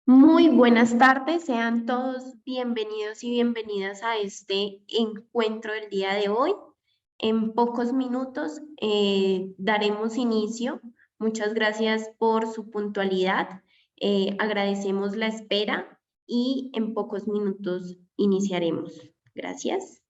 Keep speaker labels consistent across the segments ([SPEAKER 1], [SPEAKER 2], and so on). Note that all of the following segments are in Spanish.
[SPEAKER 1] Muy buenas tardes, sean todos bienvenidos y bienvenidas a este encuentro del día de hoy. En pocos minutos daremos inicio. Muchas gracias por su puntualidad. Agradecemos la espera y en pocos minutos iniciaremos. Gracias.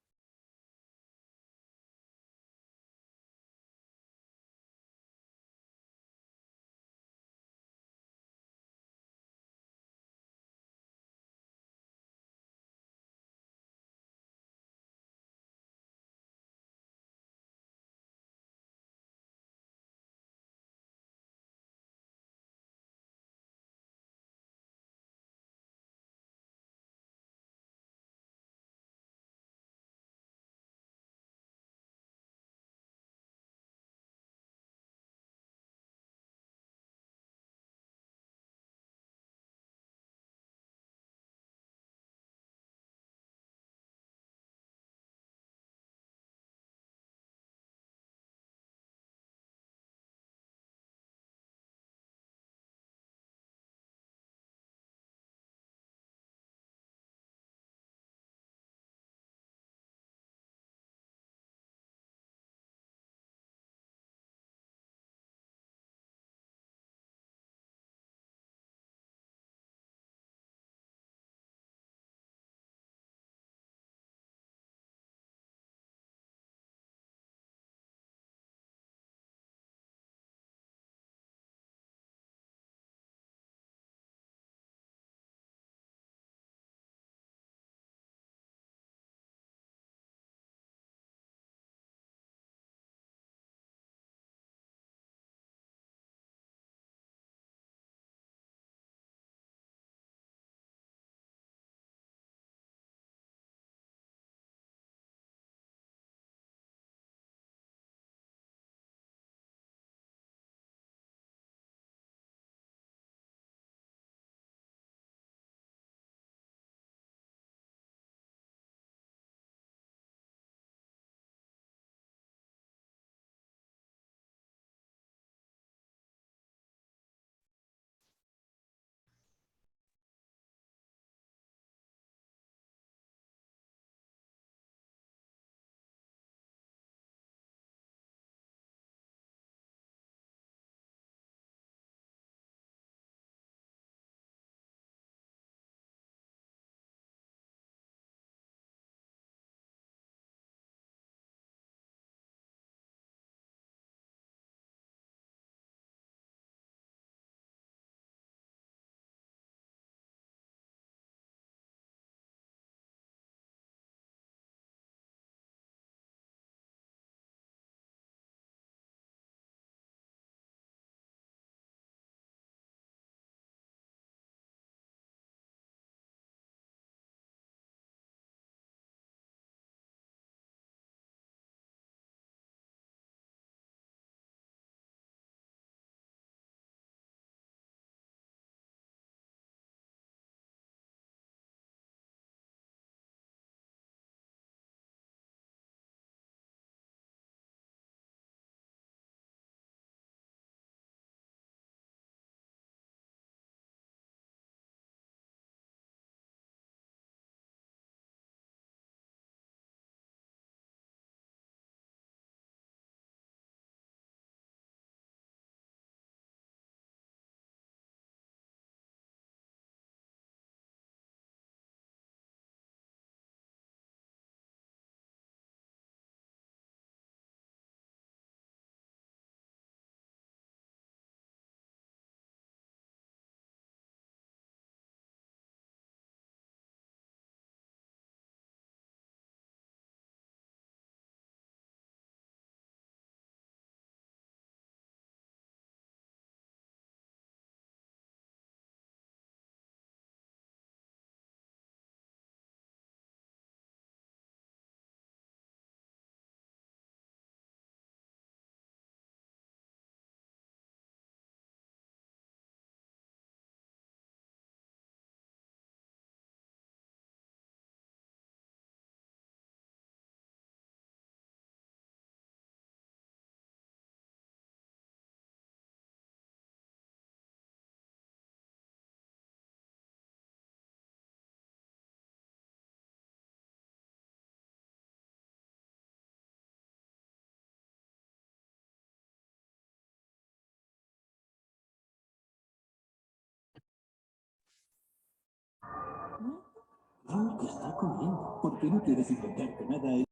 [SPEAKER 2] ¿Qué está comiendo? ¿Por qué no quieres inventarte nada?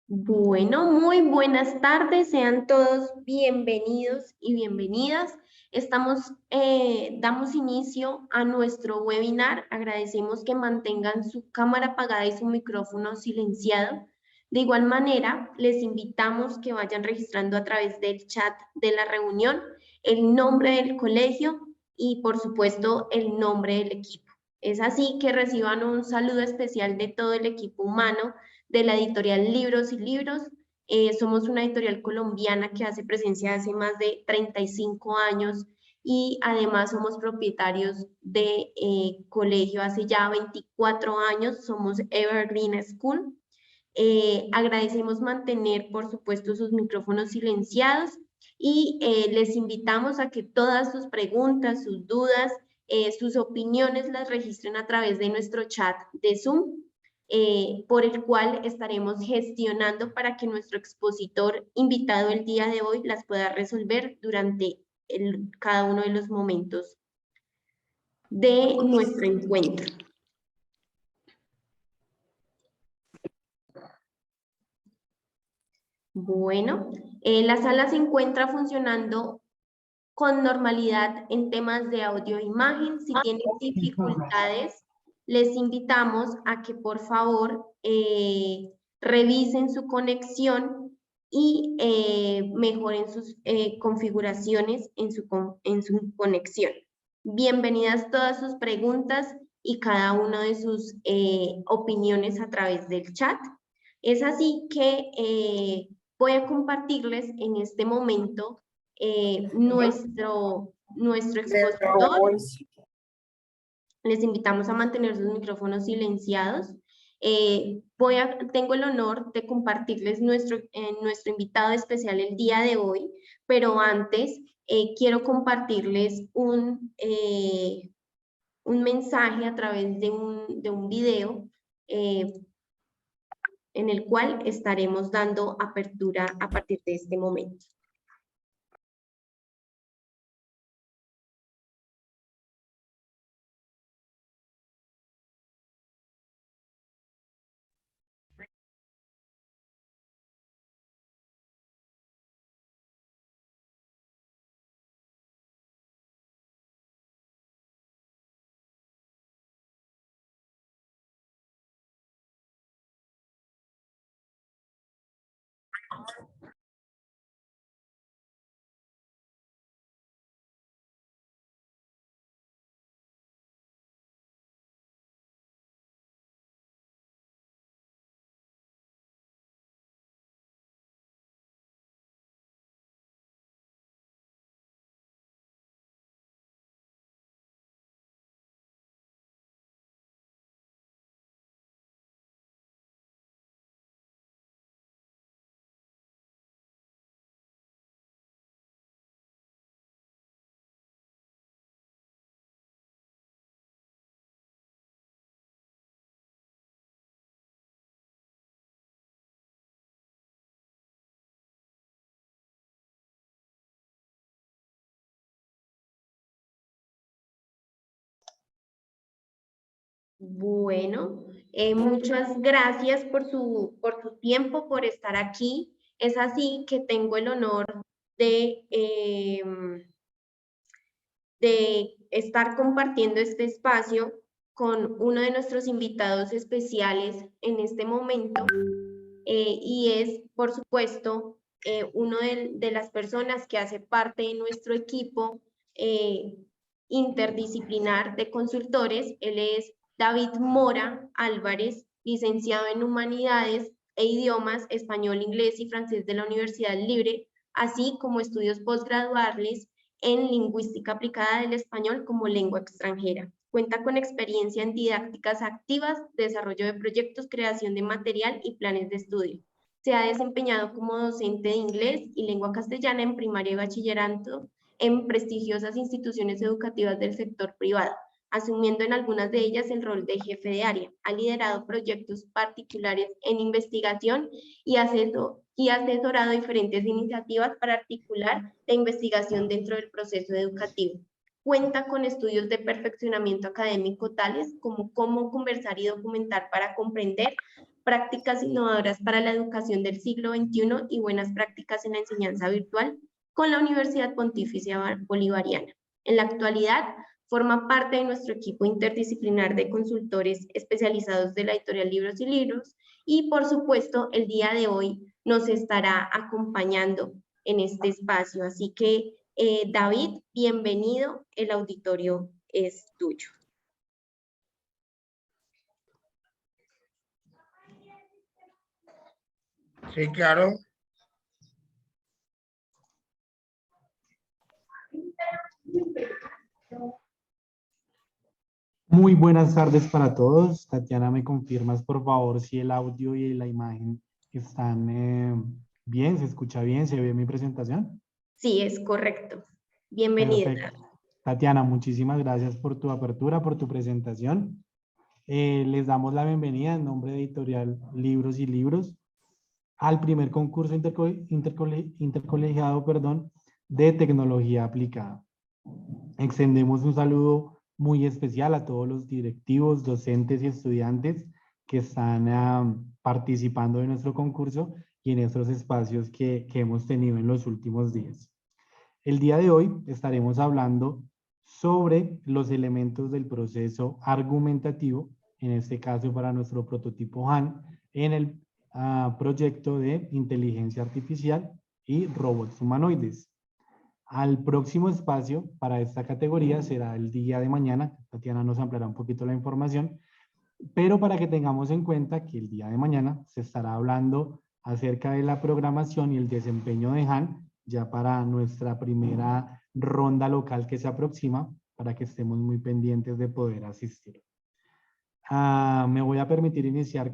[SPEAKER 1] Bueno, muy buenas tardes, sean todos bienvenidos y bienvenidas. Damos inicio a nuestro webinar. Agradecemos que mantengan su cámara apagada y su micrófono silenciado. De igual manera, les invitamos que vayan registrando a través del chat de la reunión el nombre del colegio y, por supuesto, el nombre del equipo. Es así que reciban un saludo especial de todo el equipo humano de la editorial Libros y Libros. Somos una editorial colombiana que hace presencia hace más de 35 años y además somos propietarios de colegio hace ya 24 años, somos Evergreen School. Agradecemos mantener, por supuesto, sus micrófonos silenciados y les invitamos a que todas sus preguntas, sus dudas, sus opiniones las registren a través de nuestro chat de Zoom, por el cual estaremos gestionando para que nuestro expositor invitado el día de hoy las pueda resolver durante cada uno de los momentos de nuestro encuentro. Bueno, la sala se encuentra funcionando con normalidad en temas de audio e imagen. Si tienen dificultades, les invitamos a que por favor revisen su conexión y mejoren sus configuraciones en su conexión. Bienvenidas todas sus preguntas y cada una de sus opiniones a través del chat. Es así que voy a compartirles en este momento nuestro expositor. Les invitamos a mantener sus micrófonos silenciados. Tengo el honor de compartirles nuestro invitado especial el día de hoy, pero antes quiero compartirles un mensaje a través de un video en el cual estaremos dando apertura a partir de este momento. Bueno, muchas gracias por su tiempo, por estar aquí. Es así que tengo el honor de, de estar compartiendo este espacio con uno de nuestros invitados especiales en este momento, y es, por supuesto, uno de las personas que hace parte de nuestro equipo interdisciplinar de consultores. Él es David Mora Álvarez, licenciado en Humanidades e Idiomas, Español, Inglés y Francés de la Universidad Libre, así como estudios postgraduales en Lingüística Aplicada del Español como lengua extranjera. Cuenta con experiencia en didácticas activas, desarrollo de proyectos, creación de material y planes de estudio. Se ha desempeñado como docente de inglés y lengua castellana en primaria y bachillerato en prestigiosas instituciones educativas del sector privado. asumiendo en algunas de ellas el rol de jefe de área. Ha liderado proyectos particulares en investigación y asesorado diferentes iniciativas para articular la investigación dentro del proceso educativo. Cuenta con estudios de perfeccionamiento académico tales como cómo conversar y documentar para comprender, prácticas innovadoras para la educación del siglo XXI y buenas prácticas en la enseñanza virtual con la Universidad Pontificia Bolivariana. En la actualidad, forma parte de nuestro equipo interdisciplinar de consultores especializados de la editorial Libros y Libros y, por supuesto, el día de hoy nos estará acompañando en este espacio. Así que, David, bienvenido, el auditorio es tuyo.
[SPEAKER 3] Sí, claro.
[SPEAKER 4] Muy buenas tardes para todos. Tatiana, ¿me confirmas por favor si el audio y la imagen están bien? ¿Se escucha bien? ¿Se ve mi presentación?
[SPEAKER 1] Sí, es correcto. Bienvenida.
[SPEAKER 4] Perfecto. Tatiana, muchísimas gracias por tu apertura, por tu presentación. Les damos la bienvenida en nombre de Editorial Libros y Libros al primer concurso intercolegiado, de tecnología aplicada. Extendemos un saludo muy especial a todos los directivos, docentes y estudiantes que están participando de nuestro concurso y en estos espacios que hemos tenido en los últimos días. El día de hoy estaremos hablando sobre los elementos del proceso argumentativo, en este caso para nuestro prototipo HAN, en el proyecto de inteligencia artificial y robots humanoides. Al próximo espacio para esta categoría será el día de mañana. Tatiana nos ampliará un poquito la información, pero para que tengamos en cuenta que el día de mañana se estará hablando acerca de la programación y el desempeño de HAN ya para nuestra primera ronda local que se aproxima, para que estemos muy pendientes de poder asistir. Me voy a permitir iniciar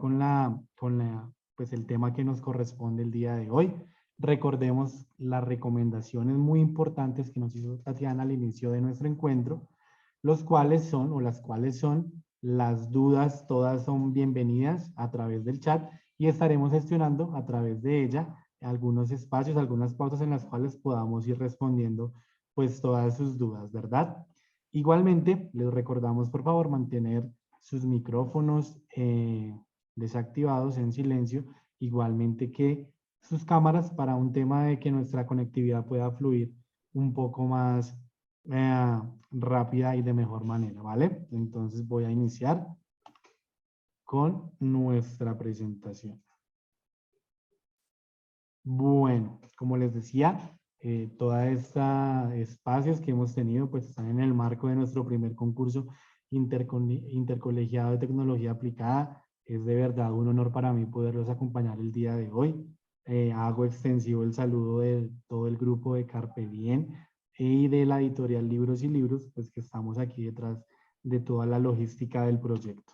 [SPEAKER 4] pues el tema que nos corresponde el día de hoy. Recordemos las recomendaciones muy importantes que nos hizo Tatiana al inicio de nuestro encuentro, las cuales son las dudas, todas son bienvenidas a través del chat y estaremos gestionando a través de ella algunos espacios, algunas pautas en las cuales podamos ir respondiendo pues todas sus dudas, ¿verdad? Igualmente, les recordamos por favor mantener sus micrófonos desactivados en silencio, igualmente que sus cámaras para un tema de que nuestra conectividad pueda fluir un poco más rápida y de mejor manera, ¿vale? Entonces voy a iniciar con nuestra presentación. Bueno, como les decía, todos estos espacios que hemos tenido pues están en el marco de nuestro primer concurso intercolegiado de tecnología aplicada. Es de verdad un honor para mí poderlos acompañar el día de hoy. Hago extensivo el saludo de todo el grupo de Carpe Diem y de la editorial Libros y Libros, pues que estamos aquí detrás de toda la logística del proyecto.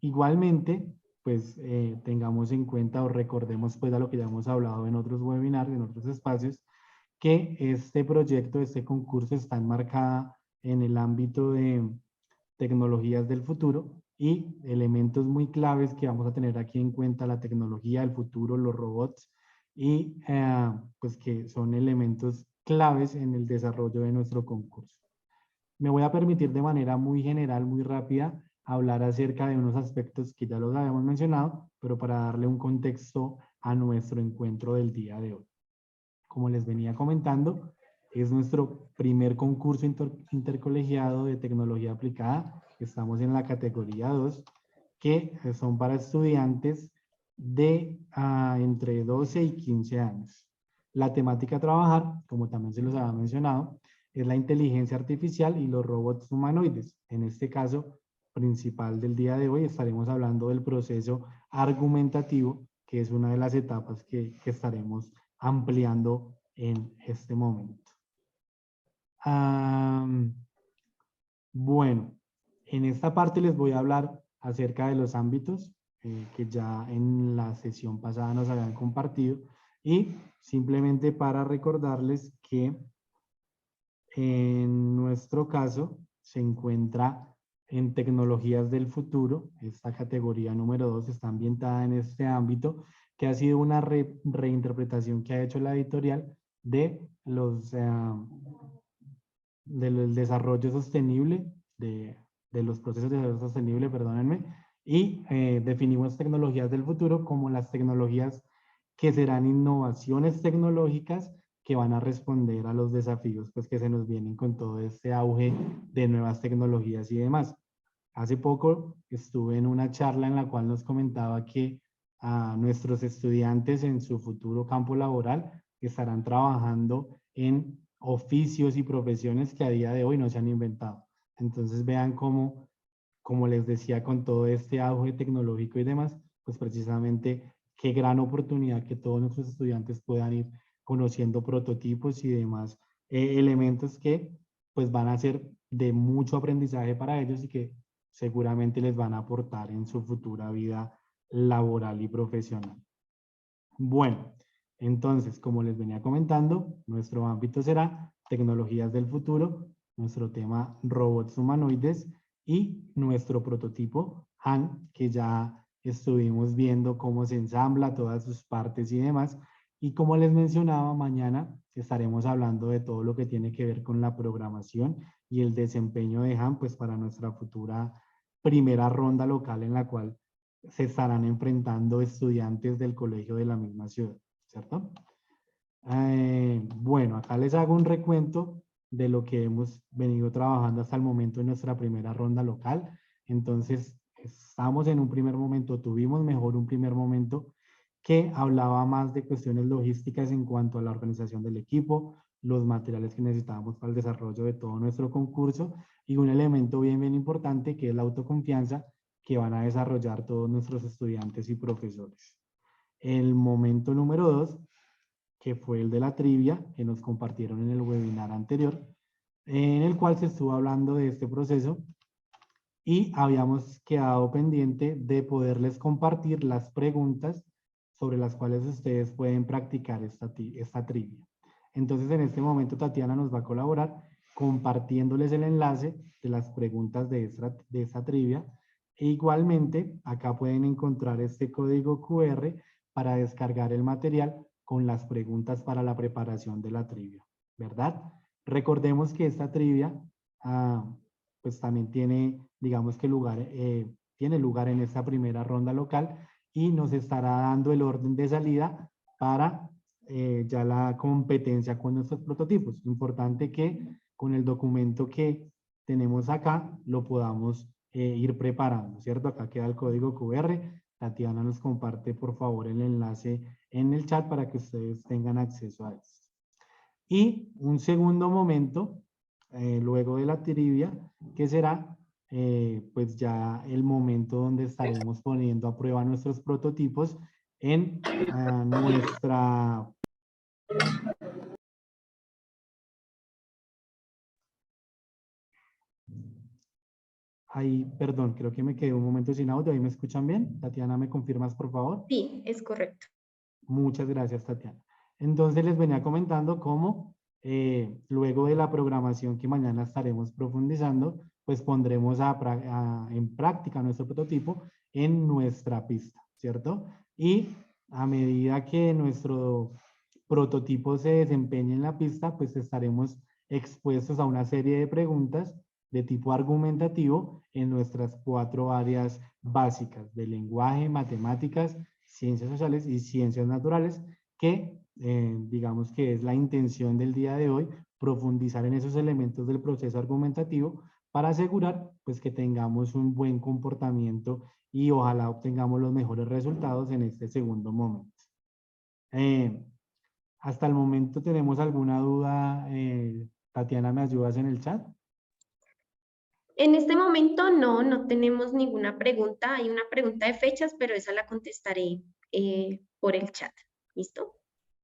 [SPEAKER 4] Igualmente, pues tengamos en cuenta o recordemos pues a lo que ya hemos hablado en otros webinars, en otros espacios, que este proyecto, este concurso está enmarcada en el ámbito de tecnologías del futuro y elementos muy claves que vamos a tener aquí en cuenta: la tecnología del futuro, los robots, y pues que son elementos claves en el desarrollo de nuestro concurso. Me voy a permitir de manera muy general, muy rápida, hablar acerca de unos aspectos que ya los habíamos mencionado, pero para darle un contexto a nuestro encuentro del día de hoy. Como les venía comentando, es nuestro primer concurso intercolegiado de tecnología aplicada. Estamos en la categoría 2, que son para estudiantes de entre 12 y 15 años. La temática a trabajar, como también se los había mencionado, es la inteligencia artificial y los robots humanoides. En este caso principal del día de hoy estaremos hablando del proceso argumentativo, que es una de las etapas que estaremos ampliando en este momento. Bueno, en esta parte les voy a hablar acerca de los ámbitos que ya en la sesión pasada nos habían compartido, y simplemente para recordarles que en nuestro caso se encuentra en tecnologías del futuro. Esta categoría número 2 está ambientada en este ámbito, que ha sido una reinterpretación que ha hecho la editorial de del desarrollo sostenible, de los procesos de desarrollo sostenible, perdónenme, y definimos tecnologías del futuro como las tecnologías que serán innovaciones tecnológicas que van a responder a los desafíos pues, que se nos vienen con todo este auge de nuevas tecnologías y demás. Hace poco estuve en una charla en la cual nos comentaba que a nuestros estudiantes en su futuro campo laboral estarán trabajando en oficios y profesiones que a día de hoy no se han inventado. Entonces vean cómo, como les decía, con todo este auge tecnológico y demás, pues precisamente qué gran oportunidad que todos nuestros estudiantes puedan ir conociendo prototipos y demás elementos que pues van a ser de mucho aprendizaje para ellos y que seguramente les van a aportar en su futura vida laboral y profesional. Bueno, entonces, como les venía comentando, nuestro ámbito será tecnologías del futuro, nuestro tema robots humanoides y nuestro prototipo Han, que ya estuvimos viendo cómo se ensambla todas sus partes y demás. Y como les mencionaba, mañana estaremos hablando de todo lo que tiene que ver con la programación y el desempeño de Han, pues para nuestra futura primera ronda local en la cual se estarán enfrentando estudiantes del colegio de la misma ciudad, ¿cierto? Bueno, acá les hago un recuento de lo que hemos venido trabajando hasta el momento en nuestra primera ronda local. Entonces, estamos en un primer momento, tuvimos mejor un primer momento que hablaba más de cuestiones logísticas en cuanto a la organización del equipo, los materiales que necesitábamos para el desarrollo de todo nuestro concurso y un elemento bien importante que es la autoconfianza que van a desarrollar todos nuestros estudiantes y profesores. El momento número 2, que fue el de la trivia, que nos compartieron en el webinar anterior, en el cual se estuvo hablando de este proceso y habíamos quedado pendiente de poderles compartir las preguntas sobre las cuales ustedes pueden practicar esta trivia. Entonces, en este momento, Tatiana nos va a colaborar compartiéndoles el enlace de las preguntas de esta trivia. E igualmente, acá pueden encontrar este código QR para descargar el material con las preguntas para la preparación de la trivia, ¿verdad? Recordemos que esta trivia pues también tiene, digamos que tiene lugar en esta primera ronda local y nos estará dando el orden de salida para ya la competencia con nuestros prototipos. Importante que con el documento que tenemos acá lo podamos ir preparando, ¿cierto? Acá queda el código QR. Tatiana nos comparte, por favor, el enlace en el chat para que ustedes tengan acceso a esto. Y un segundo momento, luego de la trivia, que será pues ya el momento donde estaremos poniendo a prueba nuestros prototipos en nuestra... Ahí, perdón, creo que me quedé un momento sin audio. ¿Ahí me escuchan bien? Tatiana, ¿me confirmas, por favor?
[SPEAKER 1] Sí, es correcto.
[SPEAKER 4] Muchas gracias, Tatiana. Entonces les venía comentando cómo luego de la programación que mañana estaremos profundizando, pues pondremos en práctica nuestro prototipo en nuestra pista, ¿cierto? Y a medida que nuestro prototipo se desempeñe en la pista, pues estaremos expuestos a una serie de preguntas de tipo argumentativo en nuestras 4 áreas básicas de lenguaje, matemáticas, ciencias sociales y ciencias naturales, que digamos que es la intención del día de hoy, profundizar en esos elementos del proceso argumentativo para asegurar pues que tengamos un buen comportamiento y ojalá obtengamos los mejores resultados en este segundo momento. Hasta el momento, ¿tenemos alguna duda? Tatiana, ¿me ayudas en el chat?
[SPEAKER 1] En este momento no tenemos ninguna pregunta. Hay una pregunta de fechas, pero esa la contestaré por el chat. ¿Listo?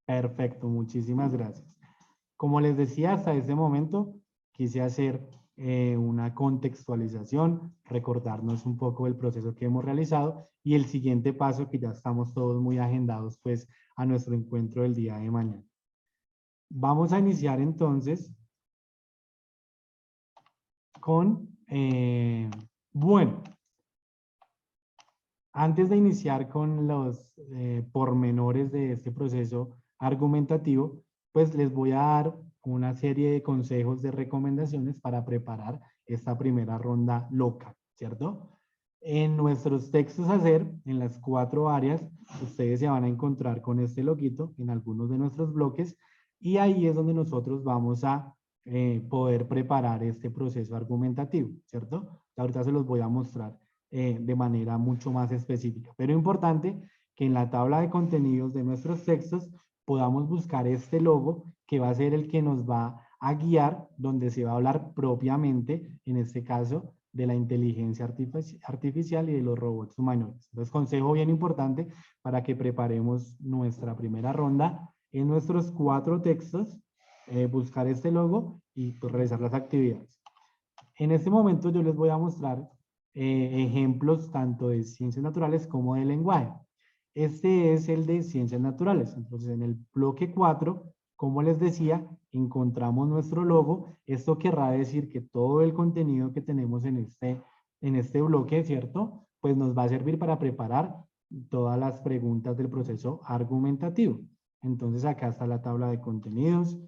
[SPEAKER 4] Perfecto, muchísimas gracias. Como les decía, hasta este momento quise hacer una contextualización, recordarnos un poco el proceso que hemos realizado y el siguiente paso que ya estamos todos muy agendados pues a nuestro encuentro del día de mañana. Vamos a iniciar entonces bueno, antes de iniciar con los pormenores de este proceso argumentativo, pues les voy a dar una serie de consejos, de recomendaciones para preparar esta primera ronda local, ¿cierto? En nuestros textos a hacer, en las 4 áreas, ustedes se van a encontrar con este loguito en algunos de nuestros bloques y ahí es donde nosotros vamos a poder preparar este proceso argumentativo, ¿cierto? Ahorita se los voy a mostrar de manera mucho más específica. Pero importante que en la tabla de contenidos de nuestros textos podamos buscar este logo que va a ser el que nos va a guiar, donde se va a hablar propiamente, en este caso, de la inteligencia artificial y de los robots humanoides. Entonces, consejo bien importante para que preparemos nuestra primera ronda en nuestros 4 textos, buscar este logo y pues, realizar las actividades. En este momento yo les voy a mostrar ejemplos tanto de ciencias naturales como de lenguaje. Este es el de ciencias naturales. Entonces, en el bloque 4, como les decía, encontramos nuestro logo. Esto querrá decir que todo el contenido que tenemos en este bloque, ¿cierto? Pues nos va a servir para preparar todas las preguntas del proceso argumentativo. Entonces, acá está la tabla de contenidos.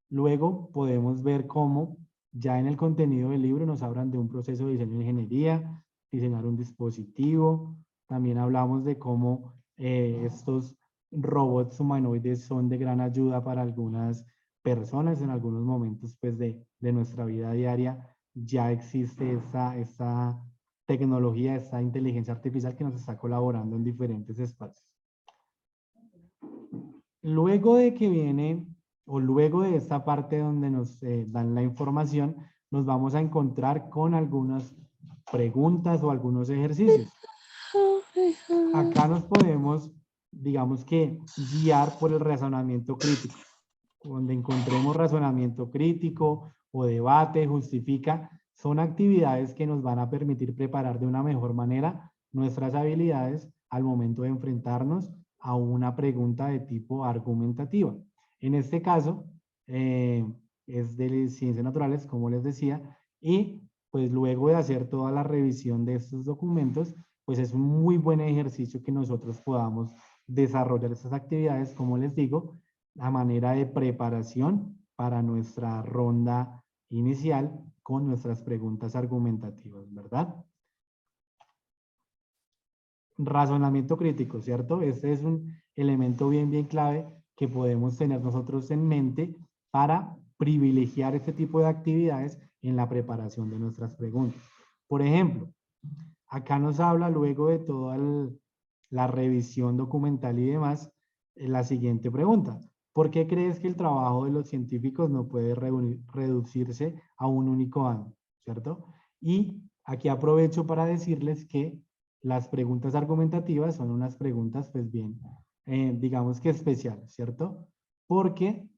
[SPEAKER 4] Luego podemos ver cómo ya en el contenido del libro nos hablan de un proceso de diseño de ingeniería, diseñar un dispositivo. También hablamos de cómo estos robots humanoides son de gran ayuda para algunas personas en algunos momentos pues, de nuestra vida diaria. Ya existe esta tecnología, esta inteligencia artificial que nos está colaborando en diferentes espacios. Luego de que viene, o luego de esta parte donde nos dan la información, nos vamos a encontrar con algunas preguntas o algunos ejercicios. Acá nos podemos, digamos que, guiar por el razonamiento crítico. Donde encontremos razonamiento crítico o debate, justifica, son actividades que nos van a permitir preparar de una mejor manera nuestras habilidades al momento de enfrentarnos a una pregunta de tipo argumentativa. En este caso, es de ciencias naturales, como les decía, y pues luego de hacer toda la revisión de estos documentos, pues es un muy buen ejercicio que nosotros podamos desarrollar estas actividades, como les digo, a manera de preparación para nuestra ronda inicial con nuestras preguntas argumentativas, ¿verdad? Razonamiento crítico, ¿cierto? Este es un elemento bien clave que podemos tener nosotros en mente para privilegiar este tipo de actividades en la preparación de nuestras preguntas. Por ejemplo, acá nos habla luego de toda la revisión documental y demás, la siguiente pregunta. ¿Por qué crees que el trabajo de los científicos no puede reducirse a un único año? ¿Cierto? Y aquí aprovecho para decirles que las preguntas argumentativas son unas preguntas, pues bien, digamos que especiales, ¿cierto? Porque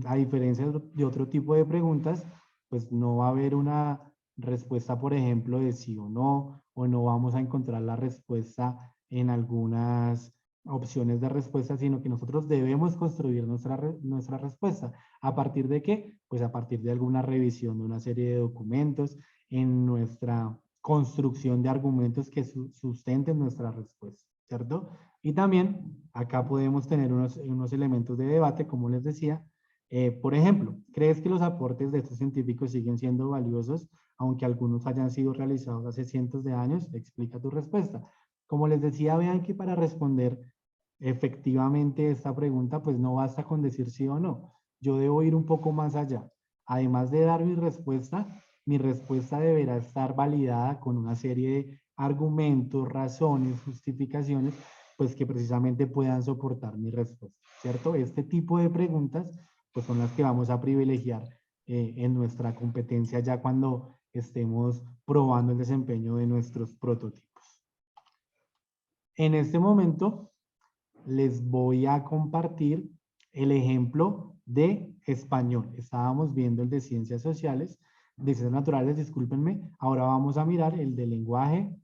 [SPEAKER 4] a diferencia de otro tipo de preguntas, pues no va a haber una respuesta, por ejemplo, de sí o no vamos a encontrar la respuesta en algunas opciones de respuesta, sino que nosotros debemos construir nuestra respuesta. ¿A partir de qué? Pues a partir de alguna revisión de una serie de documentos, en nuestra construcción de argumentos que sustenten nuestra respuesta, ¿cierto? Y también acá podemos tener unos elementos de debate, como les decía. Por ejemplo, ¿crees que los aportes de estos científicos siguen siendo valiosos, aunque algunos hayan sido realizados hace cientos de años? Explica tu respuesta. Como les decía, vean que para responder efectivamente esta pregunta, pues no basta con decir sí o no. Yo debo ir un poco más allá. Además de dar mi respuesta deberá estar validada con una serie de argumentos, razones, justificaciones, pues que precisamente puedan soportar mi respuesta, ¿cierto? Este tipo de preguntas, pues son las que vamos a privilegiar en nuestra competencia ya cuando estemos probando el desempeño de nuestros prototipos. En este momento les voy a compartir el ejemplo de español. Estábamos viendo el de ciencias sociales, de ciencias naturales, discúlpenme. Ahora vamos a mirar el de lenguaje,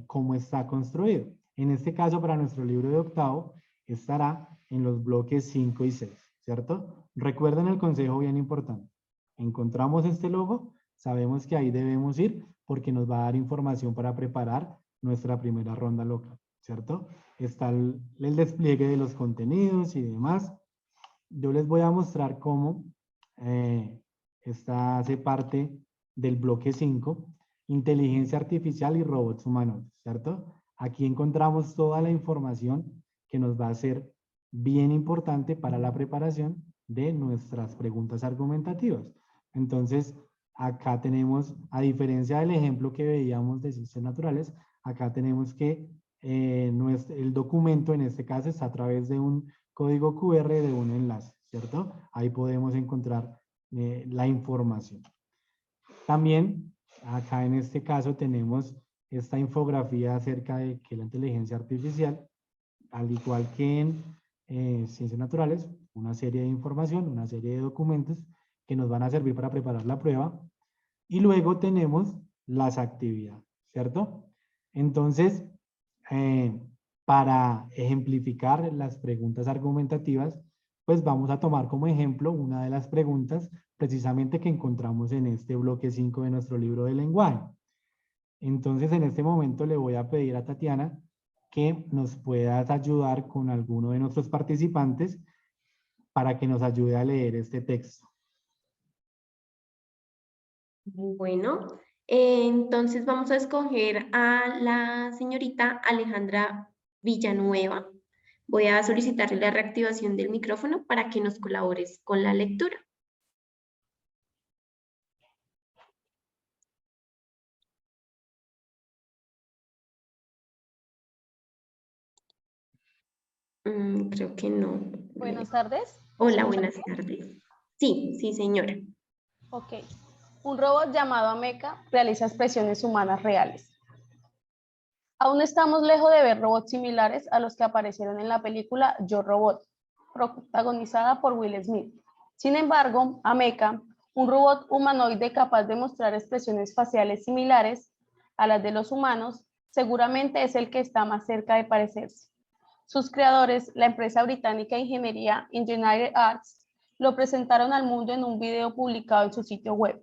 [SPEAKER 4] cómo está construido. En este caso, para nuestro libro de octavo, estará en los bloques 5 y 6, ¿cierto? Recuerden el consejo bien importante. Encontramos este logo, sabemos que ahí debemos ir porque nos va a dar información para preparar nuestra primera ronda local, ¿cierto? Está el despliegue de los contenidos y demás. Yo les voy a mostrar cómo esta hace parte del bloque 5, inteligencia artificial y robots humanos, ¿cierto? Aquí encontramos toda la información que nos va a ser bien importante para la preparación de nuestras preguntas argumentativas. Entonces, acá tenemos, a diferencia del ejemplo que veíamos de ciencias naturales, acá tenemos que el documento en este caso está a través de un código QR de un enlace, ¿cierto? Ahí podemos encontrar la información. También, acá en este caso tenemos esta infografía acerca de que la inteligencia artificial, al igual que en ciencias naturales, una serie de información, una serie de documentos que nos van a servir para preparar la prueba. Y luego tenemos las actividades, ¿cierto? Entonces, para ejemplificar las preguntas argumentativas, pues vamos a tomar como ejemplo una de las preguntas precisamente que encontramos en este bloque 5 de nuestro libro de lenguaje. Entonces, en este momento le voy a pedir a Tatiana que nos puedas ayudar con alguno de nuestros participantes para que nos ayude a leer este texto.
[SPEAKER 1] Bueno, entonces vamos a escoger a la señorita Alejandra Villanueva. Voy a solicitarle la reactivación del micrófono para que nos colabores con la lectura. Creo que no.
[SPEAKER 3] Buenas tardes.
[SPEAKER 1] Hola, buenas tardes. Sí, sí, señora.
[SPEAKER 3] Ok. Un robot llamado Ameca realiza expresiones humanas reales. Aún estamos lejos de ver robots similares a los que aparecieron en la película Yo Robot, protagonizada por Will Smith. Sin embargo, Ameca, un robot humanoide capaz de mostrar expresiones faciales similares a las de los humanos, seguramente es el que está más cerca de parecerse. Sus creadores, la empresa británica de ingeniería Engineering Arts, lo presentaron al mundo en un video publicado en su sitio web.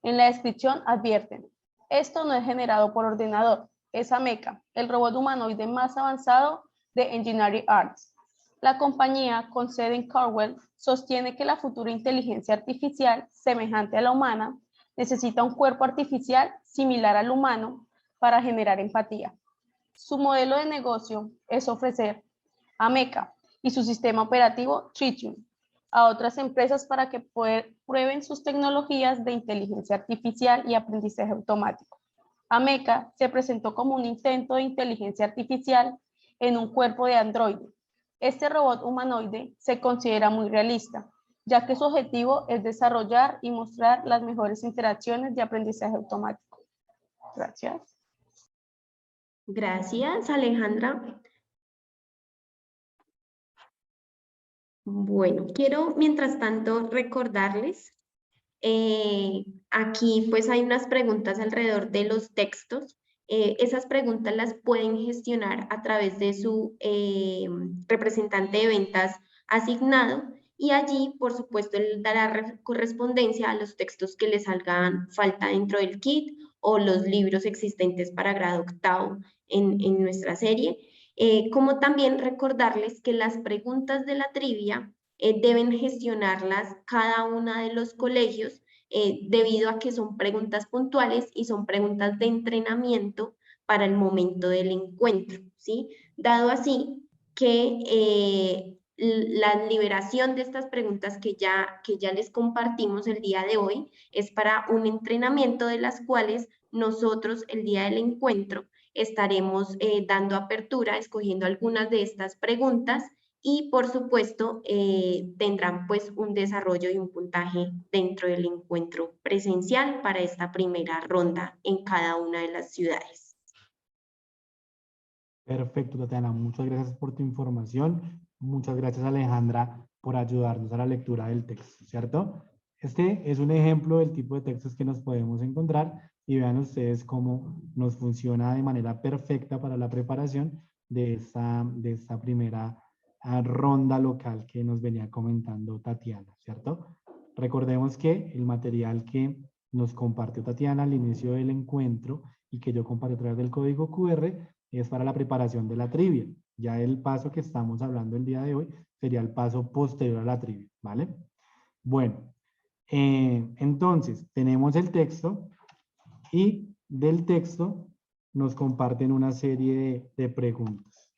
[SPEAKER 3] En la descripción advierten, esto no es generado por ordenador, es Ameca, el robot humanoide más avanzado de Engineering Arts. La compañía, con sede en Cornwall, sostiene que la futura inteligencia artificial, semejante a la humana, necesita un cuerpo artificial similar al humano para generar empatía. Su modelo de negocio es ofrecer Ameca y su sistema operativo Tritium a otras empresas para que prueben sus tecnologías de inteligencia artificial y aprendizaje automático. Ameca se presentó como un intento de inteligencia artificial en un cuerpo de androide. Este robot humanoide se considera muy realista, ya que su objetivo es desarrollar y mostrar las mejores interacciones de aprendizaje automático. Gracias.
[SPEAKER 1] Gracias, Alejandra. Bueno, quiero mientras tanto recordarles, aquí pues hay unas preguntas alrededor de los textos. Esas preguntas las pueden gestionar a través de su representante de ventas asignado y allí, por supuesto, él dará correspondencia a los textos que les hagan falta dentro del kit o los libros existentes para grado octavo en nuestra serie. Como también recordarles que las preguntas de la trivia deben gestionarlas cada una de los colegios debido a que son preguntas puntuales y son preguntas de entrenamiento para el momento del encuentro, ¿sí? Dado así que la liberación de estas preguntas que ya les compartimos el día de hoy es para un entrenamiento de las cuales nosotros el día del encuentro estaremos dando apertura, escogiendo algunas de estas preguntas y por supuesto tendrán pues un desarrollo y un puntaje dentro del encuentro presencial para esta primera ronda en cada una de las ciudades.
[SPEAKER 4] Perfecto, Tatiana. Muchas gracias por tu información. Muchas gracias, Alejandra, por ayudarnos a la lectura del texto, ¿cierto? Este es un ejemplo del tipo de textos que nos podemos encontrar y vean ustedes cómo nos funciona de manera perfecta para la preparación de esta primera ronda local que nos venía comentando Tatiana, ¿cierto? Recordemos que el material que nos compartió Tatiana al inicio del encuentro y que yo compartí a través del código QR, es para la preparación de la trivia. Ya el paso que estamos hablando el día de hoy sería el paso posterior a la trivia, ¿vale? Bueno, entonces tenemos el texto y del texto nos comparten una serie de preguntas.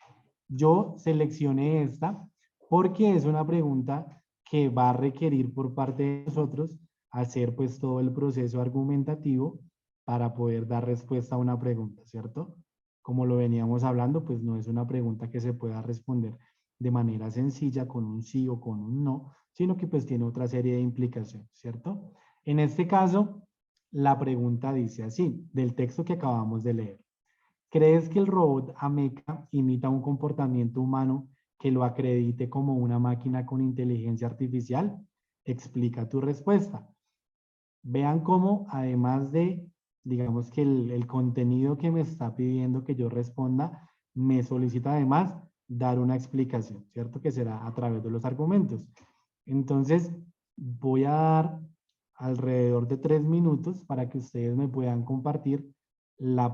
[SPEAKER 4] Yo seleccioné esta porque es una pregunta que va a requerir por parte de nosotros hacer pues todo el proceso argumentativo para poder dar respuesta a una pregunta, ¿cierto? Como lo veníamos hablando, pues no es una pregunta que se pueda responder de manera sencilla con un sí o con un no, sino que pues tiene otra serie de implicaciones, ¿cierto? En este caso, la pregunta dice así, del texto que acabamos de leer. ¿Crees que el robot Ameca imita un comportamiento humano que lo acredite como una máquina con inteligencia artificial? Explica tu respuesta. Vean cómo, además de, digamos que el contenido que me está pidiendo que yo responda, me solicita además dar una explicación, ¿cierto? Que será a través de los argumentos. Entonces, voy a dar alrededor de 3 minutos para que ustedes me puedan compartir la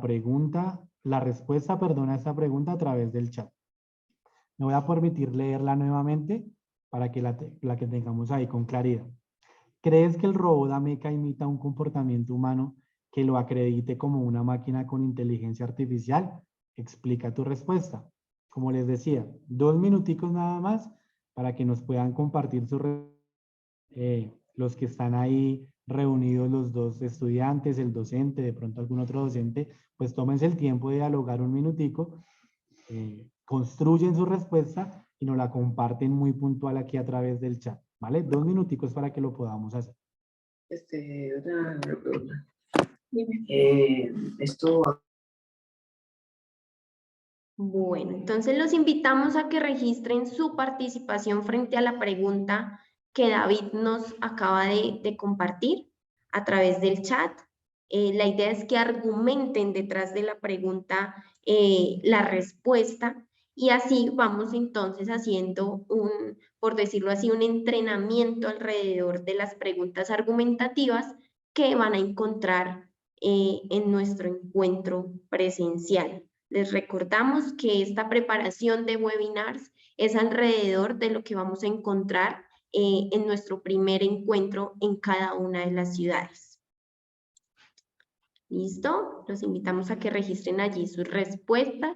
[SPEAKER 4] respuesta, perdón, a esta pregunta a través del chat. Me voy a permitir leerla nuevamente para que la que tengamos ahí con claridad. ¿Crees que el robot Ameca imita un comportamiento humano que lo acredite como una máquina con inteligencia artificial? Explica tu respuesta. Como les decía, 2 minuticos nada más para que nos puedan compartir su los que están ahí reunidos, los dos estudiantes, el docente, de pronto algún otro docente, pues tómense el tiempo de dialogar un minutico, construyen su respuesta y nos la comparten muy puntual aquí a través del chat, ¿vale? 2 minuticos para que lo podamos hacer.
[SPEAKER 5] Otra pregunta. Esto.
[SPEAKER 1] Bueno, entonces los invitamos a que registren su participación frente a la pregunta que David nos acaba de compartir a través del chat. La idea es que argumenten detrás de la pregunta la respuesta y así vamos entonces haciendo por decirlo así, un entrenamiento alrededor de las preguntas argumentativas que van a encontrar en nuestro encuentro presencial. Les recordamos que esta preparación de webinars es alrededor de lo que vamos a encontrar en nuestro primer encuentro en cada una de las ciudades. ¿Listo? Los invitamos a que registren allí sus respuestas.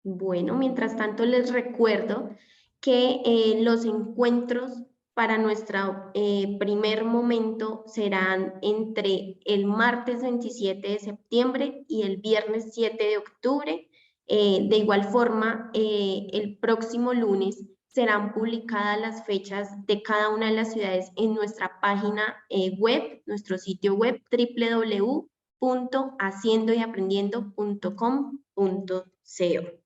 [SPEAKER 1] Bueno, mientras tanto les recuerdo que los encuentros para nuestro primer momento serán entre el martes 27 de septiembre y el viernes 7 de octubre. De igual forma, el próximo lunes serán publicadas las fechas de cada una de las ciudades en nuestra página web, nuestro sitio web www.haciendoyaprendiendo.com.co.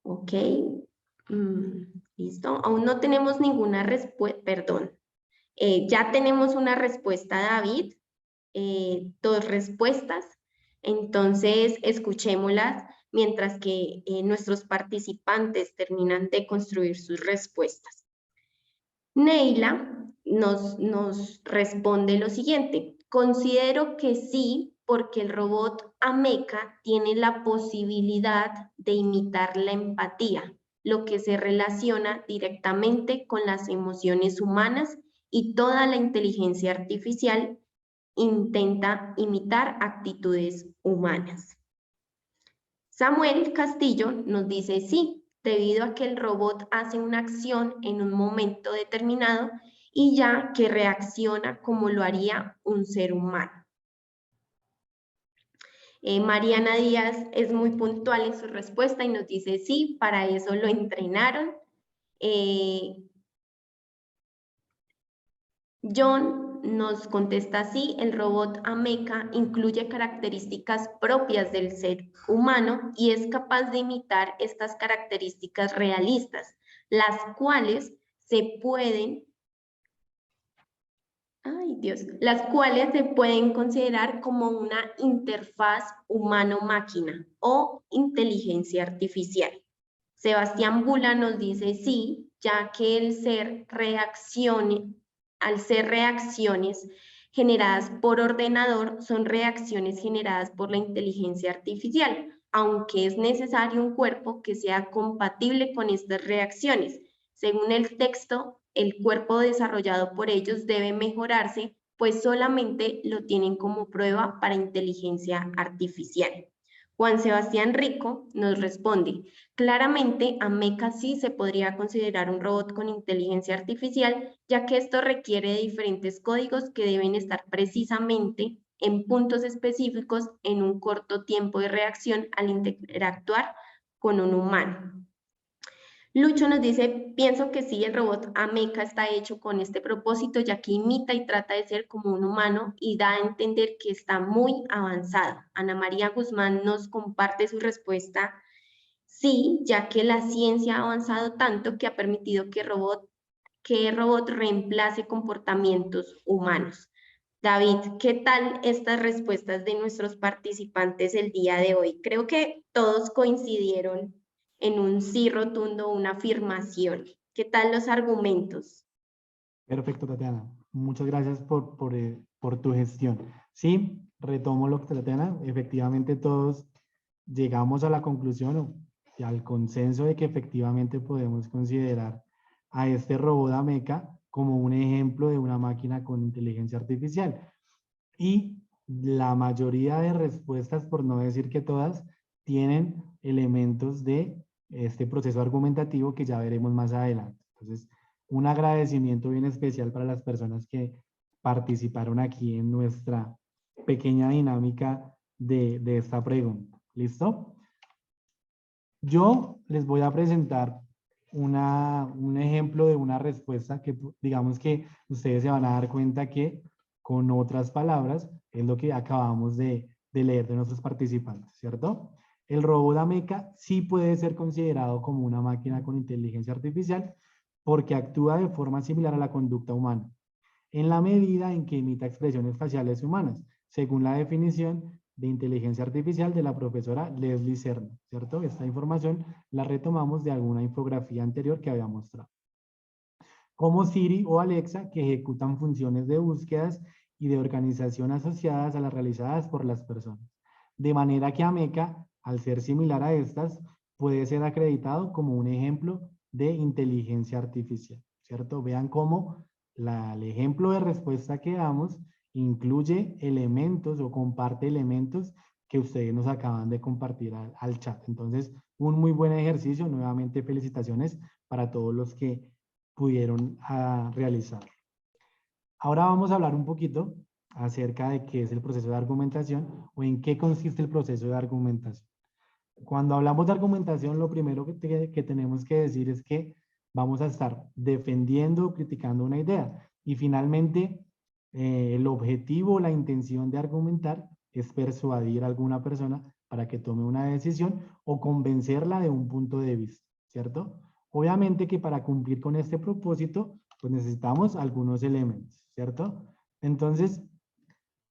[SPEAKER 1] Ok, listo. Aún no tenemos ninguna respuesta, perdón. Ya tenemos una respuesta, David. 2 respuestas. Entonces, escuchémoslas mientras que nuestros participantes terminan de construir sus respuestas. Neila nos responde lo siguiente. Considero que sí, porque el robot Ameca tiene la posibilidad de imitar la empatía, lo que se relaciona directamente con las emociones humanas y toda la inteligencia artificial intenta imitar actitudes humanas. Samuel Castillo nos dice sí, debido a que el robot hace una acción en un momento determinado y ya que reacciona como lo haría un ser humano. Mariana Díaz es muy puntual en su respuesta y nos dice sí, para eso lo entrenaron. John nos contesta así, el robot Ameca incluye características propias del ser humano y es capaz de imitar estas características realistas, las cuales se pueden Ay, Dios, las cuales se pueden considerar como una interfaz humano-máquina o inteligencia artificial. Sebastián Bula nos dice sí, ya que al ser reacciones generadas por ordenador, son reacciones generadas por la inteligencia artificial, aunque es necesario un cuerpo que sea compatible con estas reacciones. Según el texto, el cuerpo desarrollado por ellos debe mejorarse, pues solamente lo tienen como prueba para inteligencia artificial. Juan Sebastián Rico nos responde, claramente Ameca sí se podría considerar un robot con inteligencia artificial, ya que esto requiere de diferentes códigos que deben estar precisamente en puntos específicos en un corto tiempo de reacción al interactuar con un humano. Lucho nos dice, pienso que sí, el robot Ameca está hecho con este propósito, ya que imita y trata de ser como un humano y da a entender que está muy avanzado. Ana María Guzmán nos comparte su respuesta, sí, ya que la ciencia ha avanzado tanto que ha permitido que el robot reemplace comportamientos humanos. David, ¿qué tal estas respuestas de nuestros participantes el día de hoy? Creo que todos coincidieron en un sí rotundo, una afirmación. ¿Qué tal los argumentos?
[SPEAKER 4] Perfecto, Tatiana. Muchas gracias por tu gestión. Sí, retomo lo que Tatiana, efectivamente todos llegamos a la conclusión y al consenso de que efectivamente podemos considerar a este robot Ameca como un ejemplo de una máquina con inteligencia artificial. Y la mayoría de respuestas, por no decir que todas, tienen elementos de este proceso argumentativo que ya veremos más adelante. Entonces, un agradecimiento bien especial para las personas que participaron aquí en nuestra pequeña dinámica de esta pregunta. ¿Listo? Yo les voy a presentar un ejemplo de una respuesta que digamos que ustedes se van a dar cuenta que con otras palabras es lo que acabamos de leer de nuestros participantes, ¿cierto? El robot Ameca sí puede ser considerado como una máquina con inteligencia artificial porque actúa de forma similar a la conducta humana, en la medida en que imita expresiones faciales humanas, según la definición de inteligencia artificial de la profesora Leslie Serna, ¿cierto? Esta información la retomamos de alguna infografía anterior que había mostrado. Como Siri o Alexa, que ejecutan funciones de búsquedas y de organización asociadas a las realizadas por las personas. De manera que Ameca, al ser similar a estas, puede ser acreditado como un ejemplo de inteligencia artificial, ¿cierto? Vean cómo el ejemplo de respuesta que damos incluye elementos o comparte elementos que ustedes nos acaban de compartir al chat. Entonces, un muy buen ejercicio. Nuevamente, felicitaciones para todos los que pudieron realizar. Ahora vamos a hablar un poquito acerca de qué es el proceso de argumentación o en qué consiste el proceso de argumentación. Cuando hablamos de argumentación, lo primero que tenemos que decir es que vamos a estar defendiendo o criticando una idea. Y finalmente, el objetivo, la intención de argumentar es persuadir a alguna persona para que tome una decisión o convencerla de un punto de vista, ¿cierto? Obviamente que para cumplir con este propósito, pues necesitamos algunos elementos, ¿cierto? Entonces,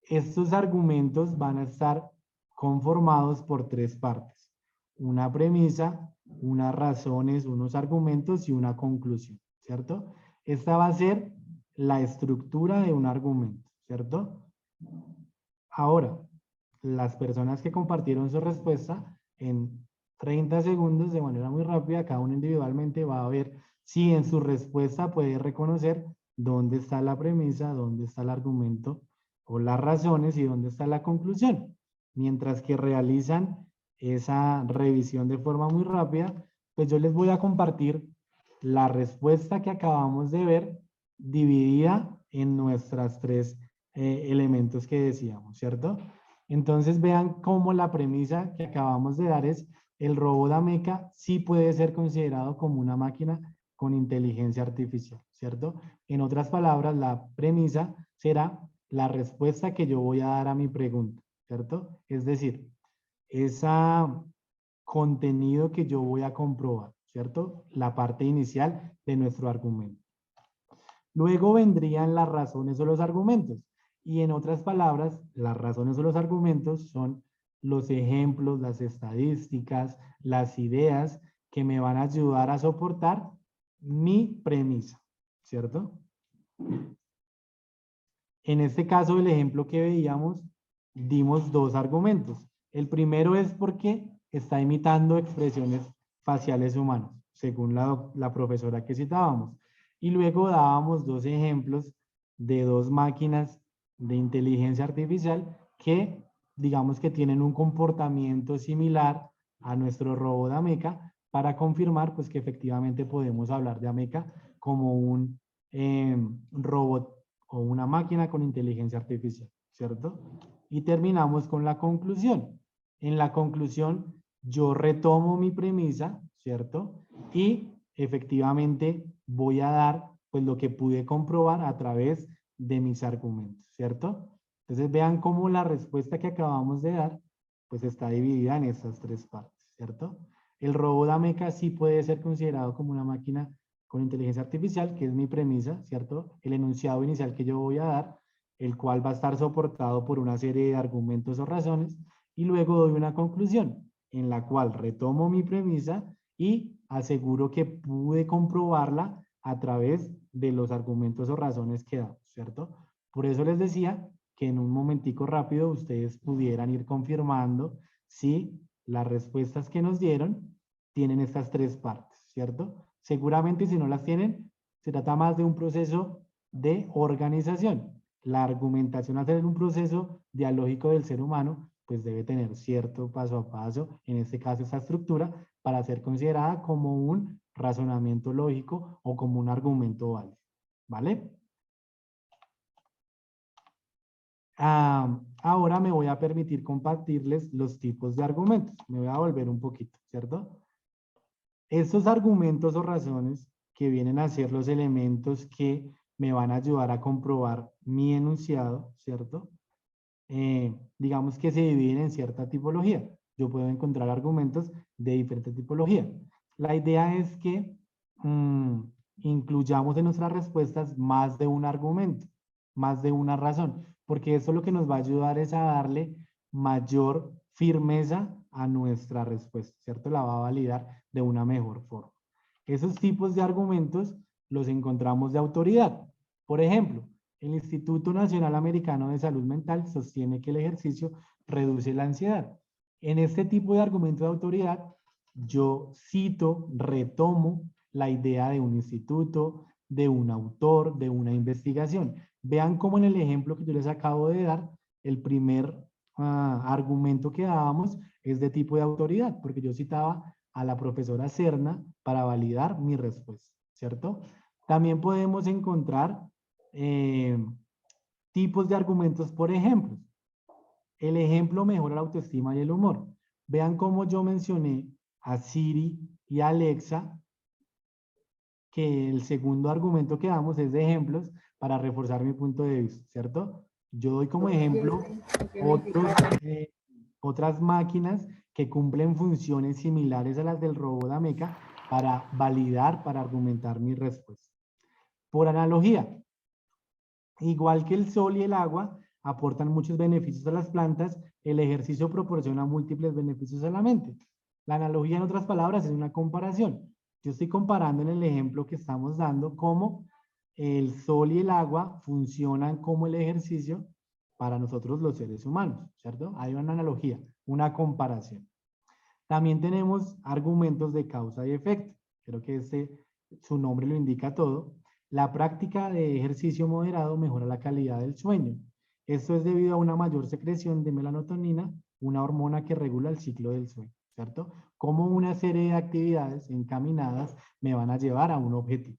[SPEAKER 4] estos argumentos van a estar conformados por tres partes: una premisa, unas razones, unos argumentos y una conclusión, ¿cierto? Esta va a ser la estructura de un argumento, ¿cierto? Ahora, las personas que compartieron su respuesta en 30 segundos de manera muy rápida, cada uno individualmente va a ver si en su respuesta puede reconocer dónde está la premisa, dónde está el argumento o las razones y dónde está la conclusión. Mientras que realizan esa revisión de forma muy rápida, pues yo les voy a compartir la respuesta que acabamos de ver dividida en nuestras tres elementos que decíamos, ¿cierto? Entonces vean cómo la premisa que acabamos de dar es: el robot Ameca sí puede ser considerado como una máquina con inteligencia artificial, ¿cierto? En otras palabras, la premisa será la respuesta que yo voy a dar a mi pregunta, ¿cierto? Es decir, ese contenido que yo voy a comprobar, ¿cierto? La parte inicial de nuestro argumento. Luego vendrían las razones o los argumentos. Y en otras palabras, las razones o los argumentos son los ejemplos, las estadísticas, las ideas que me van a ayudar a soportar mi premisa, ¿cierto? En este caso, el ejemplo que veíamos, dimos dos argumentos. El primero es porque está imitando expresiones faciales humanas, según la profesora que citábamos. Y luego dábamos dos ejemplos de dos máquinas de inteligencia artificial que, digamos que tienen un comportamiento similar a nuestro robot Ameca, para confirmar pues que efectivamente podemos hablar de Ameca como un robot o una máquina con inteligencia artificial, ¿cierto? Y terminamos con la conclusión. En la conclusión, yo retomo mi premisa, ¿cierto? Y efectivamente voy a dar pues lo que pude comprobar a través de mis argumentos, ¿cierto? Entonces vean cómo la respuesta que acabamos de dar pues está dividida en estas tres partes, ¿cierto? El robot Ameca sí puede ser considerado como una máquina con inteligencia artificial, que es mi premisa, ¿cierto? El enunciado inicial que yo voy a dar, el cual va a estar soportado por una serie de argumentos o razones, y luego doy una conclusión, en la cual retomo mi premisa y aseguro que pude comprobarla a través de los argumentos o razones que damos, ¿cierto? Por eso les decía que en un momentico rápido ustedes pudieran ir confirmando si las respuestas que nos dieron tienen estas tres partes, ¿cierto? Seguramente si no las tienen, se trata más de un proceso de organización. La argumentación al ser un proceso dialógico del ser humano, pues debe tener cierto paso a paso, en este caso esta estructura, para ser considerada como un razonamiento lógico o como un argumento válido, ¿vale? Ahora me voy a permitir compartirles los tipos de argumentos. Me voy a volver un poquito, ¿cierto? Estos argumentos o razones que vienen a ser los elementos que me van a ayudar a comprobar mi enunciado, ¿cierto? Digamos que se dividen en cierta tipología. Yo puedo encontrar argumentos de diferente tipología. La idea es que incluyamos en nuestras respuestas más de un argumento, más de una razón, porque eso lo que nos va a ayudar es a darle mayor firmeza a nuestra respuesta, ¿cierto? La va a validar de una mejor forma. Esos tipos de argumentos los encontramos de autoridad. Por ejemplo, el Instituto Nacional Americano de Salud Mental sostiene que el ejercicio reduce la ansiedad. En este tipo de argumento de autoridad, yo cito, retomo la idea de un instituto, de un autor, de una investigación. Vean cómo en el ejemplo que yo les acabo de dar, el primer argumento que dábamos es de tipo de autoridad, porque yo citaba a la profesora Serna para validar mi respuesta, ¿cierto? También podemos encontrar tipos de argumentos por ejemplo. El ejemplo mejora la autoestima y el humor. Vean cómo yo mencioné a Siri y a Alexa, que el segundo argumento que damos es de ejemplos para reforzar mi punto de vista, ¿cierto? Yo doy como ejemplo otras máquinas que cumplen funciones similares a las del robot Ameca para validar, para argumentar mi respuesta. Por analogía, igual que el sol y el agua aportan muchos beneficios a las plantas, el ejercicio proporciona múltiples beneficios a la mente. La analogía, en otras palabras, es una comparación. Yo estoy comparando en el ejemplo que estamos dando cómo el sol y el agua funcionan como el ejercicio para nosotros los seres humanos, ¿cierto? Hay una analogía, una comparación. También tenemos argumentos de causa y efecto. Creo que su nombre lo indica todo. La práctica de ejercicio moderado mejora la calidad del sueño. Esto es debido a una mayor secreción de melatonina, una hormona que regula el ciclo del sueño, ¿cierto? Como una serie de actividades encaminadas me van a llevar a un objetivo.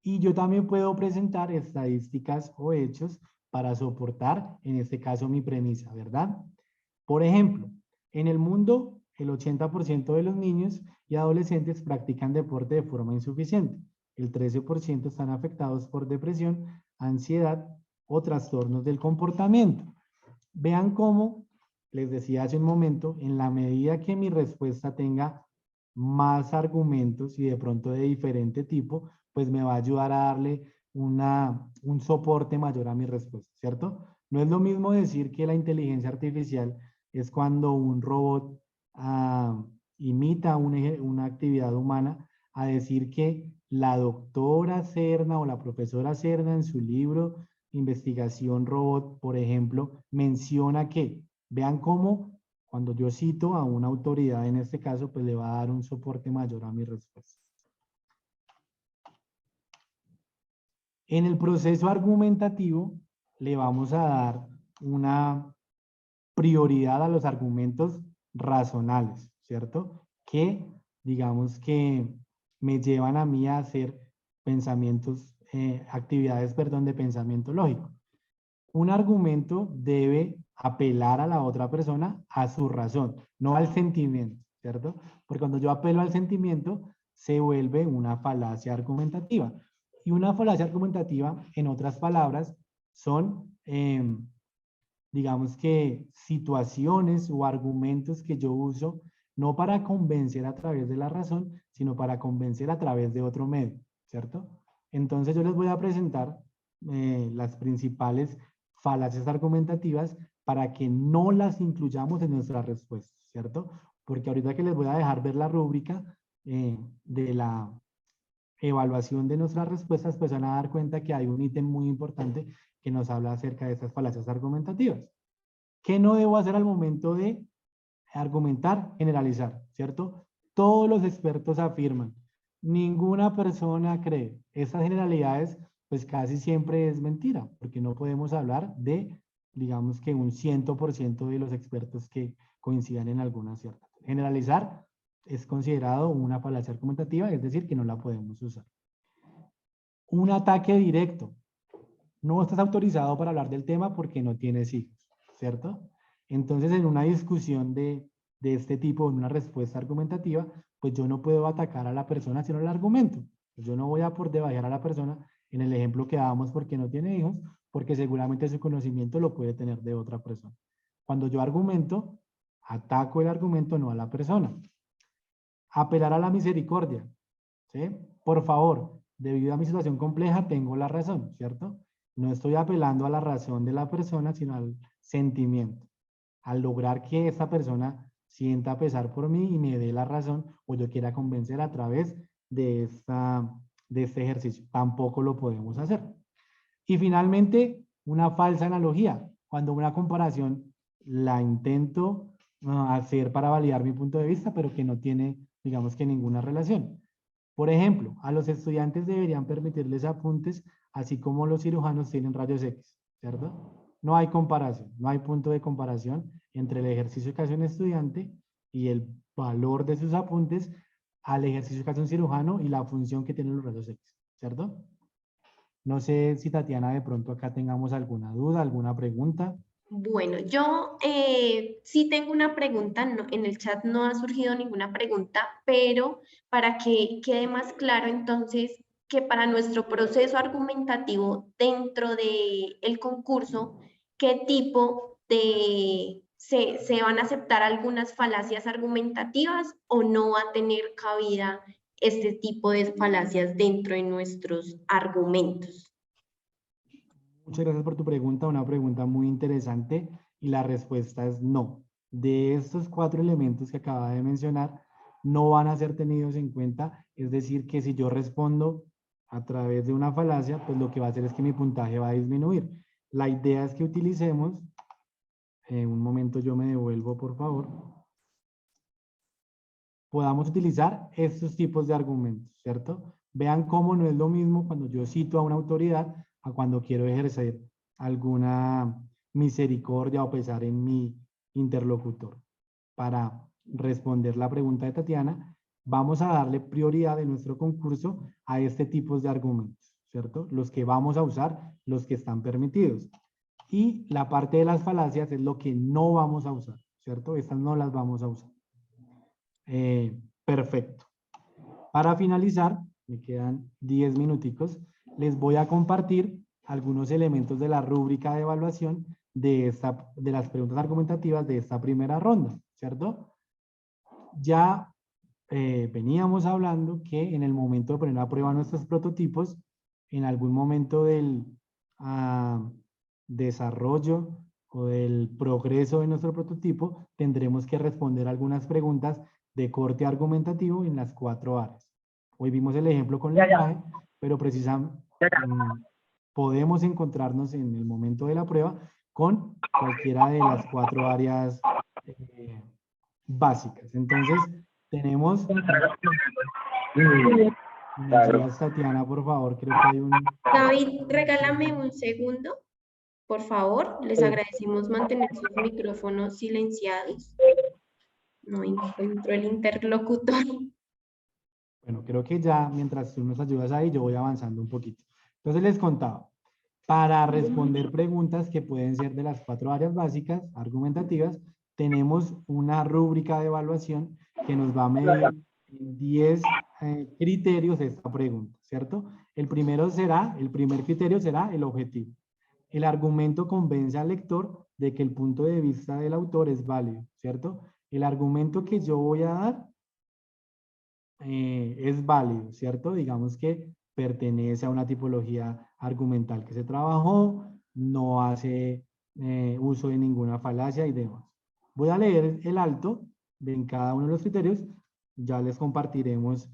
[SPEAKER 4] Y yo también puedo presentar estadísticas o hechos para soportar, en este caso, mi premisa, ¿verdad? Por ejemplo, en el mundo, el 80% de los niños y adolescentes practican deporte de forma insuficiente. El 13% están afectados por depresión, ansiedad o trastornos del comportamiento. Vean cómo, les decía hace un momento, en la medida que mi respuesta tenga más argumentos y de pronto de diferente tipo, pues me va a ayudar a darle un soporte mayor a mi respuesta, ¿cierto? No es lo mismo decir que la inteligencia artificial es cuando un robot imita una actividad humana, a decir que la doctora Serna o la profesora Serna en su libro Investigación Robot, por ejemplo, menciona que, vean cómo cuando yo cito a una autoridad en este caso, pues le va a dar un soporte mayor a mi respuesta. En el proceso argumentativo le vamos a dar una prioridad a los argumentos razonables, ¿cierto? Que digamos que me llevan a mí a hacer pensamientos, actividades, perdón, de pensamiento lógico. Un argumento debe apelar a la otra persona a su razón, no al sentimiento, ¿cierto? Porque cuando yo apelo al sentimiento, se vuelve una falacia argumentativa. Y una falacia argumentativa, en otras palabras, son, digamos que, situaciones o argumentos que yo uso no para convencer a través de la razón, sino para convencer a través de otro medio, ¿cierto? Entonces yo les voy a presentar las principales falacias argumentativas para que no las incluyamos en nuestra respuesta, ¿cierto? Porque ahorita que les voy a dejar ver la rúbrica de la evaluación de nuestras respuestas, pues van a dar cuenta que hay un ítem muy importante que nos habla acerca de estas falacias argumentativas. ¿Qué no debo hacer al momento de argumentar? Generalizar, ¿cierto? Todos los expertos afirman, ninguna persona cree. Estas generalidades, pues casi siempre es mentira, porque no podemos hablar de, digamos que un 100% de los expertos que coincidan en alguna cierta. Generalizar es considerado una falacia argumentativa, es decir, que no la podemos usar. Un ataque directo. No estás autorizado para hablar del tema porque no tienes hijos, ¿cierto? Entonces, en una discusión de este tipo, en una respuesta argumentativa, pues yo no puedo atacar a la persona sino el argumento. Yo no voy a por debajear a la persona en el ejemplo que dábamos porque no tiene hijos, porque seguramente su conocimiento lo puede tener de otra persona. Cuando yo argumento, ataco el argumento, no a la persona. Apelar a la misericordia, ¿sí? Por favor, debido a mi situación compleja, tengo la razón, ¿cierto? No estoy apelando a la razón de la persona, sino al sentimiento. Al lograr que esa persona sienta pesar por mí y me dé la razón, o yo quiera convencer a través de este ejercicio. Tampoco lo podemos hacer. Y finalmente, una falsa analogía. Cuando una comparación la intento hacer para validar mi punto de vista, pero que no tiene, digamos que, ninguna relación. Por ejemplo, a los estudiantes deberían permitirles apuntes, así como los cirujanos tienen rayos X, ¿cierto? No hay comparación, no hay punto de comparación entre el ejercicio que hace un estudiante y el valor de sus apuntes al ejercicio que hace un cirujano y la función que tienen los rayos X, ¿cierto? No sé si Tatiana de pronto acá tengamos alguna duda, alguna pregunta.
[SPEAKER 1] Bueno, yo sí tengo una pregunta, en el chat no ha surgido ninguna pregunta, pero para que quede más claro entonces que para nuestro proceso argumentativo dentro del concurso, ¿qué tipo se van a aceptar algunas falacias argumentativas o no va a tener cabida este tipo de falacias dentro de nuestros argumentos?
[SPEAKER 4] Muchas gracias por tu pregunta, una pregunta muy interesante y la respuesta es no. De estos 4 elementos que acaba de mencionar, no van a ser tenidos en cuenta, es decir, que si yo respondo a través de una falacia, pues lo que va a hacer es que mi puntaje va a disminuir. La idea es que utilicemos, un momento yo me devuelvo por favor, podamos utilizar estos tipos de argumentos, ¿cierto? Vean cómo no es lo mismo cuando yo cito a una autoridad a cuando quiero ejercer alguna misericordia o pesar en mi interlocutor. Para responder la pregunta de Tatiana, vamos a darle prioridad en nuestro concurso a este tipo de argumentos, ¿cierto? Los que vamos a usar, los que están permitidos. Y la parte de las falacias es lo que no vamos a usar, ¿cierto? Estas no las vamos a usar. Perfecto. Para finalizar, me quedan 10 minuticos, les voy a compartir algunos elementos de la rúbrica de evaluación de las preguntas argumentativas de esta primera ronda, ¿cierto? Ya veníamos hablando que en el momento de poner a prueba nuestros prototipos, en algún momento del desarrollo o del progreso de nuestro prototipo, tendremos que responder algunas preguntas de corte argumentativo en las 4 áreas. Hoy vimos el ejemplo con el lenguaje, pero precisamente podemos encontrarnos en el momento de la prueba con cualquiera de las 4 áreas básicas. Entonces, tenemos... ¿Me ayudas, Tatiana, por favor? Creo que hay un...
[SPEAKER 1] David, regálame un segundo, por favor. Les agradecemos mantener sus micrófonos silenciados. No encuentro el interlocutor.
[SPEAKER 4] Bueno, creo que ya mientras tú nos ayudas ahí, yo voy avanzando un poquito. Entonces les contaba, para responder preguntas que pueden ser de las 4 áreas básicas, argumentativas, tenemos una rúbrica de evaluación que nos va a medir en 10 criterios de esta pregunta, ¿cierto? El primer criterio será el objetivo. El argumento convence al lector de que el punto de vista del autor es válido, ¿cierto? El argumento que yo voy a dar es válido, ¿cierto? Digamos que pertenece a una tipología argumental que se trabajó, no hace uso de ninguna falacia y demás. Voy a leer el alto en cada uno de los criterios. Ya les compartiremos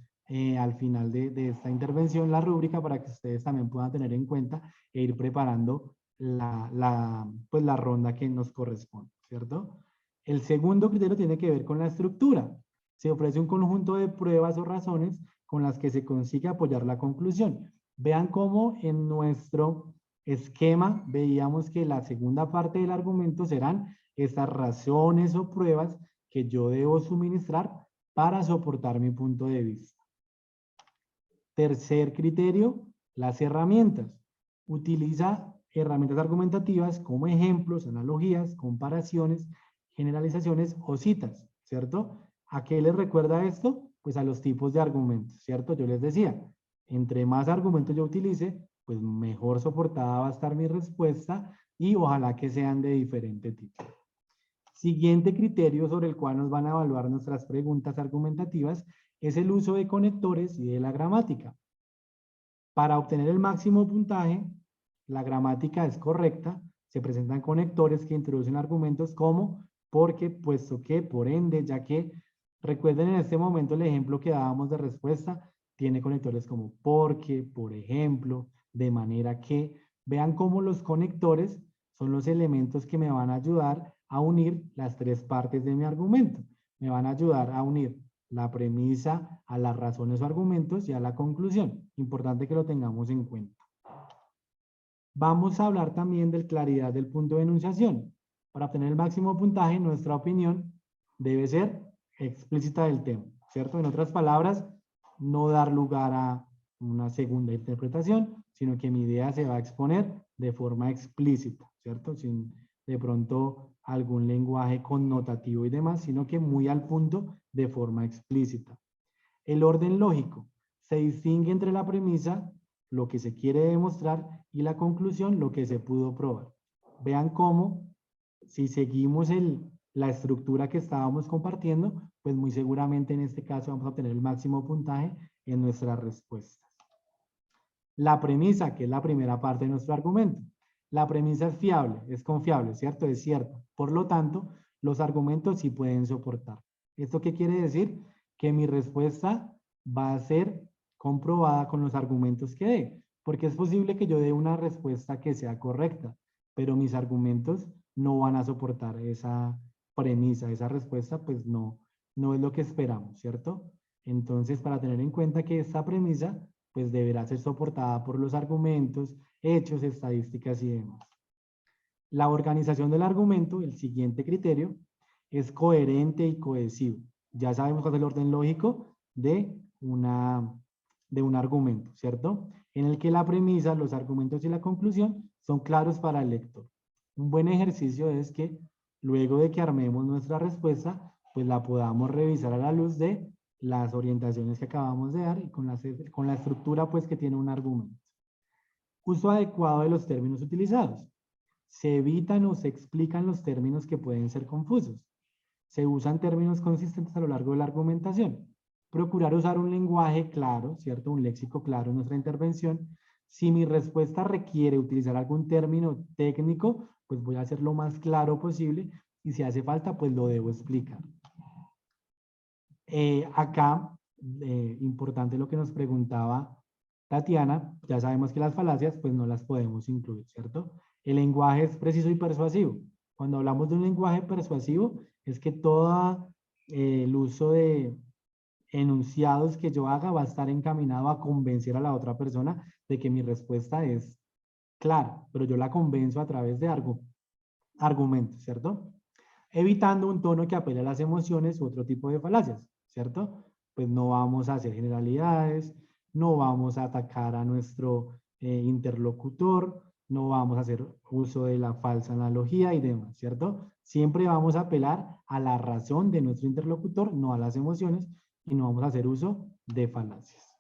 [SPEAKER 4] al final de esta intervención la rúbrica para que ustedes también puedan tener en cuenta e ir preparando pues la ronda que nos corresponde, ¿cierto? El segundo criterio tiene que ver con la estructura. Se ofrece un conjunto de pruebas o razones con las que se consigue apoyar la conclusión. Vean cómo en nuestro esquema veíamos que la segunda parte del argumento serán estas razones o pruebas que yo debo suministrar para soportar mi punto de vista. Tercer criterio, las herramientas. Utiliza herramientas argumentativas como ejemplos, analogías, comparaciones, generalizaciones o citas, ¿cierto? ¿A qué les recuerda esto? Pues a los tipos de argumentos, ¿cierto? Yo les decía, entre más argumentos yo utilice, pues mejor soportada va a estar mi respuesta y ojalá que sean de diferente tipo. Siguiente criterio sobre el cual nos van a evaluar nuestras preguntas argumentativas es el uso de conectores y de la gramática. Para obtener el máximo puntaje, la gramática es correcta, se presentan conectores que introducen argumentos como porque, puesto que, por ende, ya que. Recuerden en este momento el ejemplo que dábamos de respuesta, tiene conectores como porque, por ejemplo, de manera que. Vean cómo los conectores son los elementos que me van a ayudar a unir las 3 partes de mi argumento. Me van a ayudar a unir la premisa a las razones o argumentos y a la conclusión. Importante que lo tengamos en cuenta. Vamos a hablar también de claridad del punto de enunciación. Para obtener el máximo puntaje, nuestra opinión debe ser explícita del tema, ¿cierto? En otras palabras, no dar lugar a una segunda interpretación, sino que mi idea se va a exponer de forma explícita, ¿cierto? Sin de pronto algún lenguaje connotativo y demás, sino que muy al punto de forma explícita. El orden lógico se distingue entre la premisa, lo que se quiere demostrar, y la conclusión, lo que se pudo probar. Vean cómo, si seguimos la estructura que estábamos compartiendo, pues muy seguramente en este caso vamos a obtener el máximo puntaje en nuestras respuestas. La premisa, que es la primera parte de nuestro argumento. La premisa es fiable, es confiable, ¿cierto? Es cierto. Por lo tanto, los argumentos sí pueden soportar. ¿Esto qué quiere decir? Que mi respuesta va a ser comprobada con los argumentos que dé. Porque es posible que yo dé una respuesta que sea correcta, pero mis argumentos no van a soportar esa premisa, esa respuesta, pues no es lo que esperamos, ¿cierto? Entonces, para tener en cuenta que esta premisa, pues deberá ser soportada por los argumentos, hechos, estadísticas y demás. La organización del argumento, el siguiente criterio, es coherente y cohesivo. Ya sabemos cuál es el orden lógico de un argumento, ¿cierto? En el que la premisa, los argumentos y la conclusión son claros para el lector. Un buen ejercicio es que luego de que armemos nuestra respuesta, pues la podamos revisar a la luz de las orientaciones que acabamos de dar y con la estructura pues que tiene un argumento. Uso adecuado de los términos utilizados. Se evitan o se explican los términos que pueden ser confusos. Se usan términos consistentes a lo largo de la argumentación. Procurar usar un lenguaje claro, ¿cierto? Un léxico claro en nuestra intervención. Si mi respuesta requiere utilizar algún término técnico, pues voy a hacer lo más claro posible y si hace falta, pues lo debo explicar. Acá, importante lo que nos preguntaba Tatiana, ya sabemos que las falacias pues no las podemos incluir, ¿cierto? El lenguaje es preciso y persuasivo. Cuando hablamos de un lenguaje persuasivo, es que todo el uso de enunciados que yo haga va a estar encaminado a convencer a la otra persona de que mi respuesta es clara, pero yo la convenzo a través de argumentos, ¿cierto? Evitando un tono que apele a las emociones u otro tipo de falacias, ¿cierto? Pues no vamos a hacer generalidades, no vamos a atacar a nuestro interlocutor, no vamos a hacer uso de la falsa analogía y demás, ¿cierto? Siempre vamos a apelar a la razón de nuestro interlocutor, no a las emociones, y no vamos a hacer uso de falacias.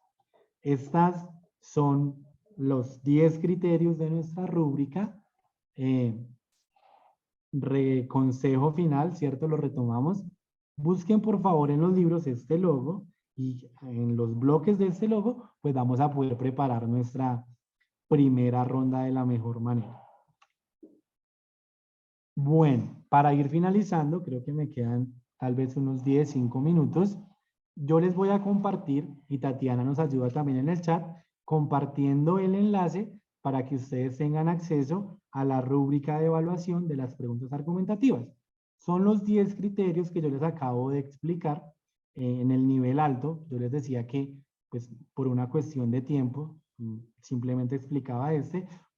[SPEAKER 4] Estas son los 10 criterios de nuestra rúbrica. Consejo final, ¿cierto? Lo retomamos. Busquen por favor en los libros este logo y en los bloques de este logo, pues vamos a poder preparar nuestra primera ronda de la mejor manera. Bueno, para ir finalizando, creo que me quedan tal vez unos 5 minutos. Yo les voy a compartir, y Tatiana nos ayuda también en el chat, compartiendo el enlace para que ustedes tengan acceso a la rúbrica de evaluación de las preguntas argumentativas. Son los 10 criterios que yo les acabo de explicar en el nivel alto. Yo les decía que, pues, por una cuestión de tiempo, simplemente explicaba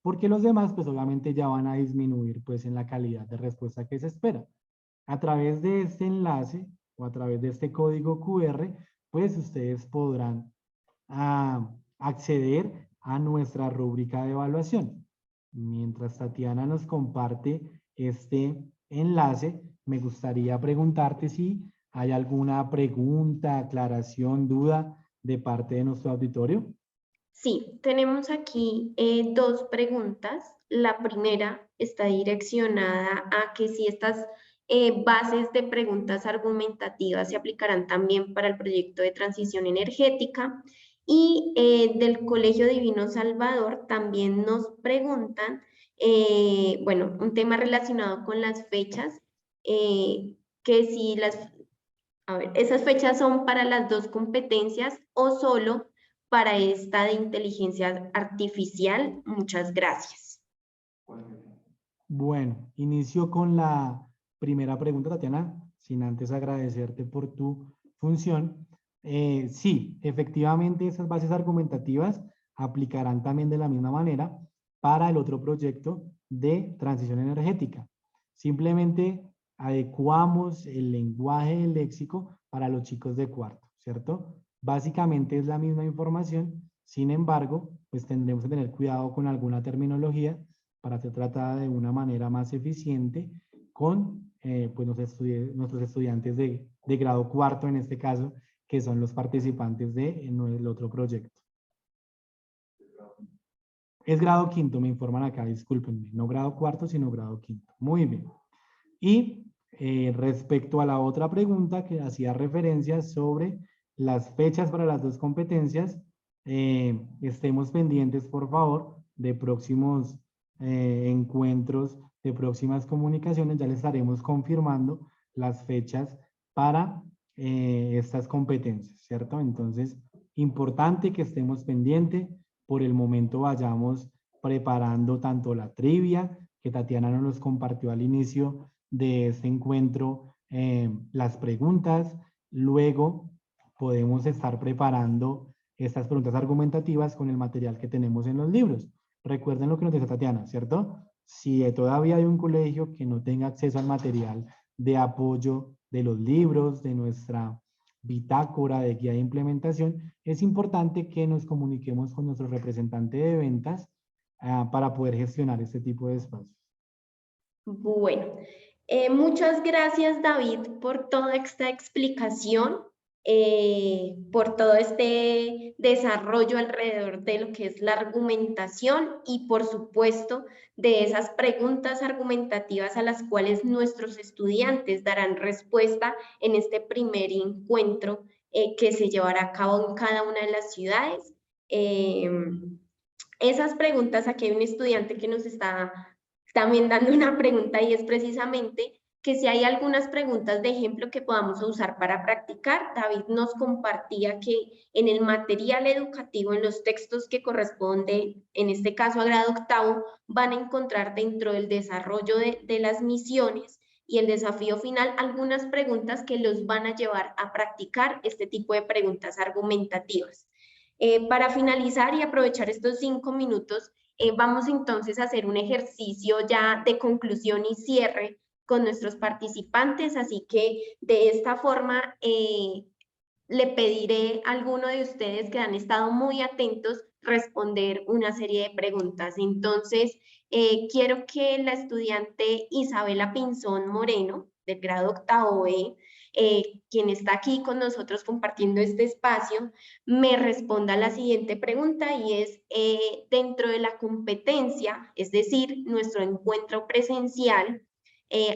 [SPEAKER 4] porque los demás, pues, obviamente ya van a disminuir, pues, en la calidad de respuesta que se espera. A través de este enlace o a través de este código QR, pues, ustedes podrán acceder a nuestra rúbrica de evaluación. Mientras Tatiana nos comparte este enlace, me gustaría preguntarte si hay alguna pregunta, aclaración, duda de parte de nuestro auditorio.
[SPEAKER 1] Sí, tenemos aquí 2 preguntas. La primera está direccionada a que si estas bases de preguntas argumentativas se aplicarán también para el proyecto de transición energética. Y del Colegio Divino Salvador también nos preguntan, bueno, un tema relacionado con las fechas, que si esas fechas son para las 2 competencias o solo para esta de inteligencia artificial. Muchas gracias.
[SPEAKER 4] Bueno, inicio con la primera pregunta, Tatiana, sin antes agradecerte por tu función. Sí, efectivamente esas bases argumentativas aplicarán también de la misma manera para el otro proyecto de transición energética. Simplemente adecuamos el lenguaje del léxico para los chicos de cuarto, ¿cierto? Básicamente es la misma información, sin embargo, pues tendremos que tener cuidado con alguna terminología para ser tratada de una manera más eficiente con pues nuestros estudiantes de grado cuarto en este caso, que son los participantes del otro proyecto. Es grado quinto, me informan acá, discúlpenme, no grado cuarto, sino grado quinto. Muy bien. Y respecto a la otra pregunta que hacía referencia sobre las fechas para las 2 competencias, estemos pendientes, por favor, de próximos encuentros, de próximas comunicaciones. Ya les estaremos confirmando las fechas para estas competencias, ¿cierto? Entonces, importante que estemos pendientes. Por el momento vayamos preparando tanto la trivia, que Tatiana nos los compartió al inicio de este encuentro, las preguntas. Luego podemos estar preparando estas preguntas argumentativas con el material que tenemos en los libros. Recuerden lo que nos dice Tatiana, ¿cierto? Si todavía hay un colegio que no tenga acceso al material de apoyo de los libros, de nuestra bitácora de guía de implementación, es importante que nos comuniquemos con nuestro representante de ventas para poder gestionar este tipo de espacios.
[SPEAKER 1] Bueno, muchas gracias, David, por toda esta explicación, por todo este desarrollo alrededor de lo que es la argumentación y, por supuesto, de esas preguntas argumentativas a las cuales nuestros estudiantes darán respuesta en este primer encuentro que se llevará a cabo en cada una de las ciudades. Esas preguntas, aquí hay un estudiante que nos está también dando una pregunta y es precisamente que si hay algunas preguntas de ejemplo que podamos usar para practicar. David nos compartía que en el material educativo, en los textos que corresponde, en este caso a grado octavo, van a encontrar dentro del desarrollo de las misiones y el desafío final algunas preguntas que los van a llevar a practicar este tipo de preguntas argumentativas. Para finalizar y aprovechar estos 5 minutos, vamos entonces a hacer un ejercicio ya de conclusión y cierre con nuestros participantes, así que de esta forma le pediré a alguno de ustedes que han estado muy atentos responder una serie de preguntas. Entonces, quiero que la estudiante Isabela Pinzón Moreno, del grado octavo B, quien está aquí con nosotros compartiendo este espacio, me responda la siguiente pregunta y es, dentro de la competencia, es decir, nuestro encuentro presencial,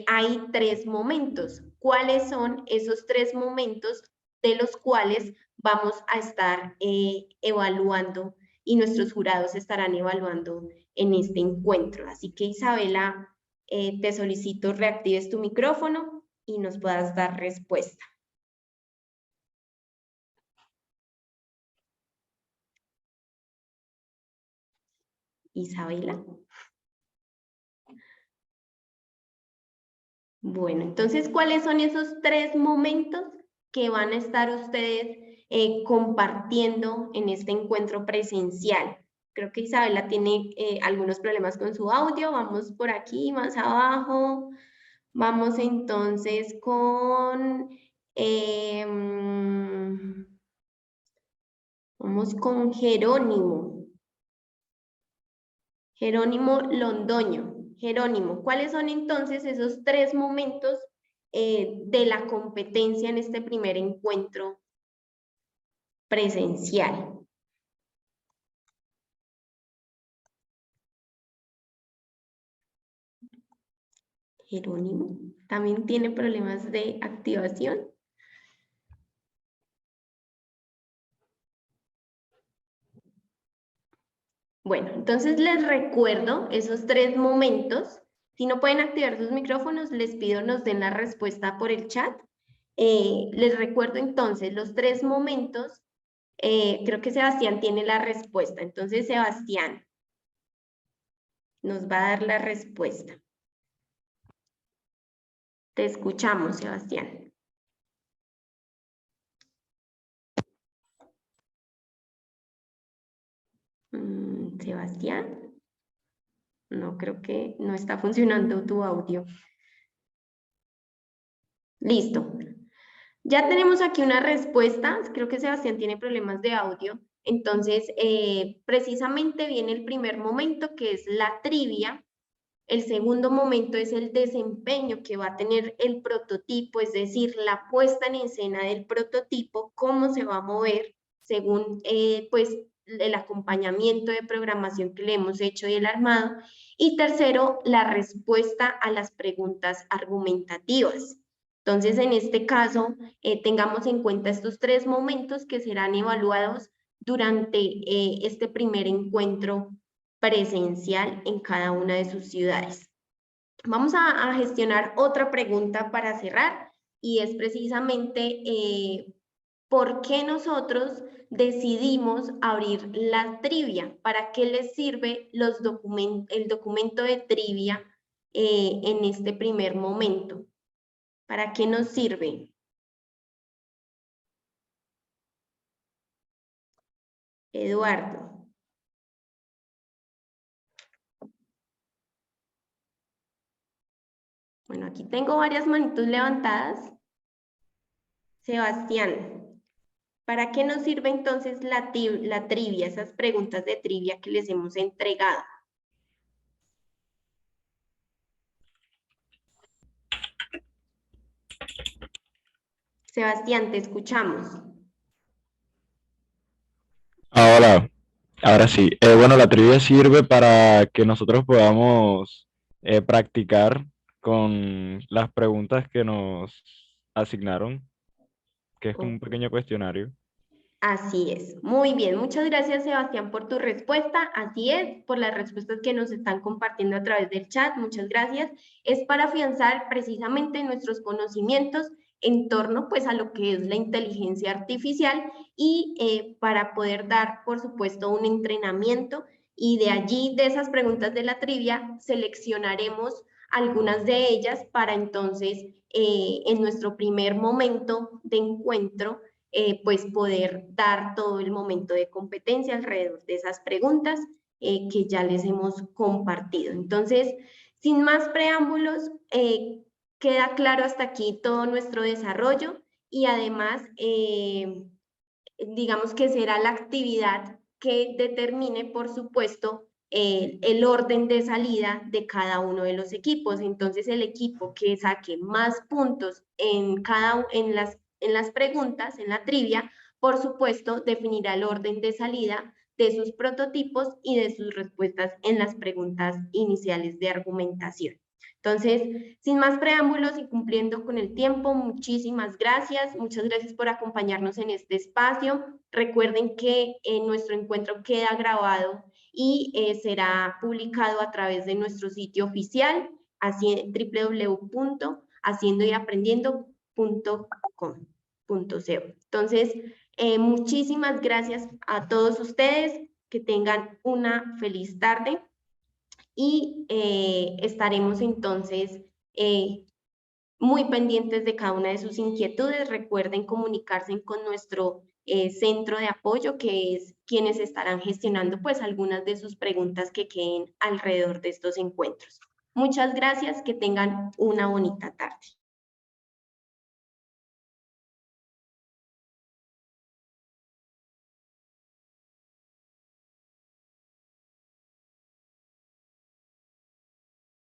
[SPEAKER 1] hay 3 momentos. ¿Cuáles son esos 3 momentos de los cuales vamos a estar evaluando y nuestros jurados estarán evaluando en este encuentro? Así que Isabela, te solicito reactives tu micrófono y nos puedas dar respuesta. Isabela. Bueno, entonces, ¿cuáles son esos 3 momentos que van a estar ustedes compartiendo en este encuentro presencial? Creo que Isabela tiene algunos problemas con su audio. Vamos por aquí, más abajo. Vamos entonces con... vamos con Jerónimo. Jerónimo Londoño. Jerónimo, ¿cuáles son entonces esos 3 momentos de la competencia en este primer encuentro presencial? Jerónimo, ¿también tiene problemas de activación? Bueno, entonces les recuerdo esos 3 momentos. Si no pueden activar sus micrófonos, les pido nos den la respuesta por el chat. Les recuerdo entonces los 3 momentos. Creo que Sebastián tiene la respuesta. Entonces, Sebastián nos va a dar la respuesta. Te escuchamos, Sebastián. Sebastián. No, creo que no está funcionando tu audio. Listo. Ya tenemos aquí una respuesta. Creo que Sebastián tiene problemas de audio. Entonces, precisamente viene el primer momento, que es la trivia. El segundo momento es el desempeño que va a tener el prototipo, es decir, la puesta en escena del prototipo, cómo se va a mover según pues, el acompañamiento de programación que le hemos hecho y el armado. Y tercero, la respuesta a las preguntas argumentativas. Entonces, en este caso, tengamos en cuenta estos 3 momentos que serán evaluados durante este primer encuentro presencial en cada una de sus ciudades. Vamos a gestionar otra pregunta para cerrar y es precisamente ¿por qué nosotros decidimos abrir la trivia? ¿Para qué les sirve el documento de trivia en este primer momento? ¿Para qué nos sirve? Eduardo. Bueno, aquí tengo varias manitos levantadas. Sebastián, ¿para qué nos sirve entonces la trivia, esas preguntas de trivia que les hemos entregado? Sebastián, te escuchamos.
[SPEAKER 6] Ahora sí. Bueno, la trivia sirve para que nosotros podamos practicar con las preguntas que nos asignaron, que es como un pequeño cuestionario.
[SPEAKER 1] Así es, muy bien. Muchas gracias, Sebastián, por tu respuesta. Así es, por las respuestas que nos están compartiendo a través del chat. Muchas gracias. Es para afianzar precisamente nuestros conocimientos en torno pues a lo que es la inteligencia artificial y para poder dar, por supuesto, un entrenamiento y de allí, de esas preguntas de la trivia, seleccionaremos algunas de ellas para entonces en nuestro primer momento de encuentro pues poder dar todo el momento de competencia alrededor de esas preguntas que ya les hemos compartido. Entonces, sin más preámbulos, queda claro hasta aquí todo nuestro desarrollo y además, digamos que será la actividad que determine, por supuesto, el orden de salida de cada uno de los equipos. Entonces, el equipo que saque más puntos en las preguntas, en la trivia, por supuesto, definirá el orden de salida de sus prototipos y de sus respuestas en las preguntas iniciales de argumentación. Entonces, sin más preámbulos y cumpliendo con el tiempo, muchísimas gracias. Muchas gracias por acompañarnos en este espacio. Recuerden que nuestro encuentro queda grabado y será publicado a través de nuestro sitio oficial, www.haciendoyaprendiendo.com.co. Entonces, muchísimas gracias a todos ustedes. Que tengan una feliz tarde y estaremos entonces muy pendientes de cada una de sus inquietudes. Recuerden comunicarse con nuestro centro de apoyo, que es quienes estarán gestionando pues algunas de sus preguntas que queden alrededor de estos encuentros. Muchas gracias, que tengan una bonita tarde.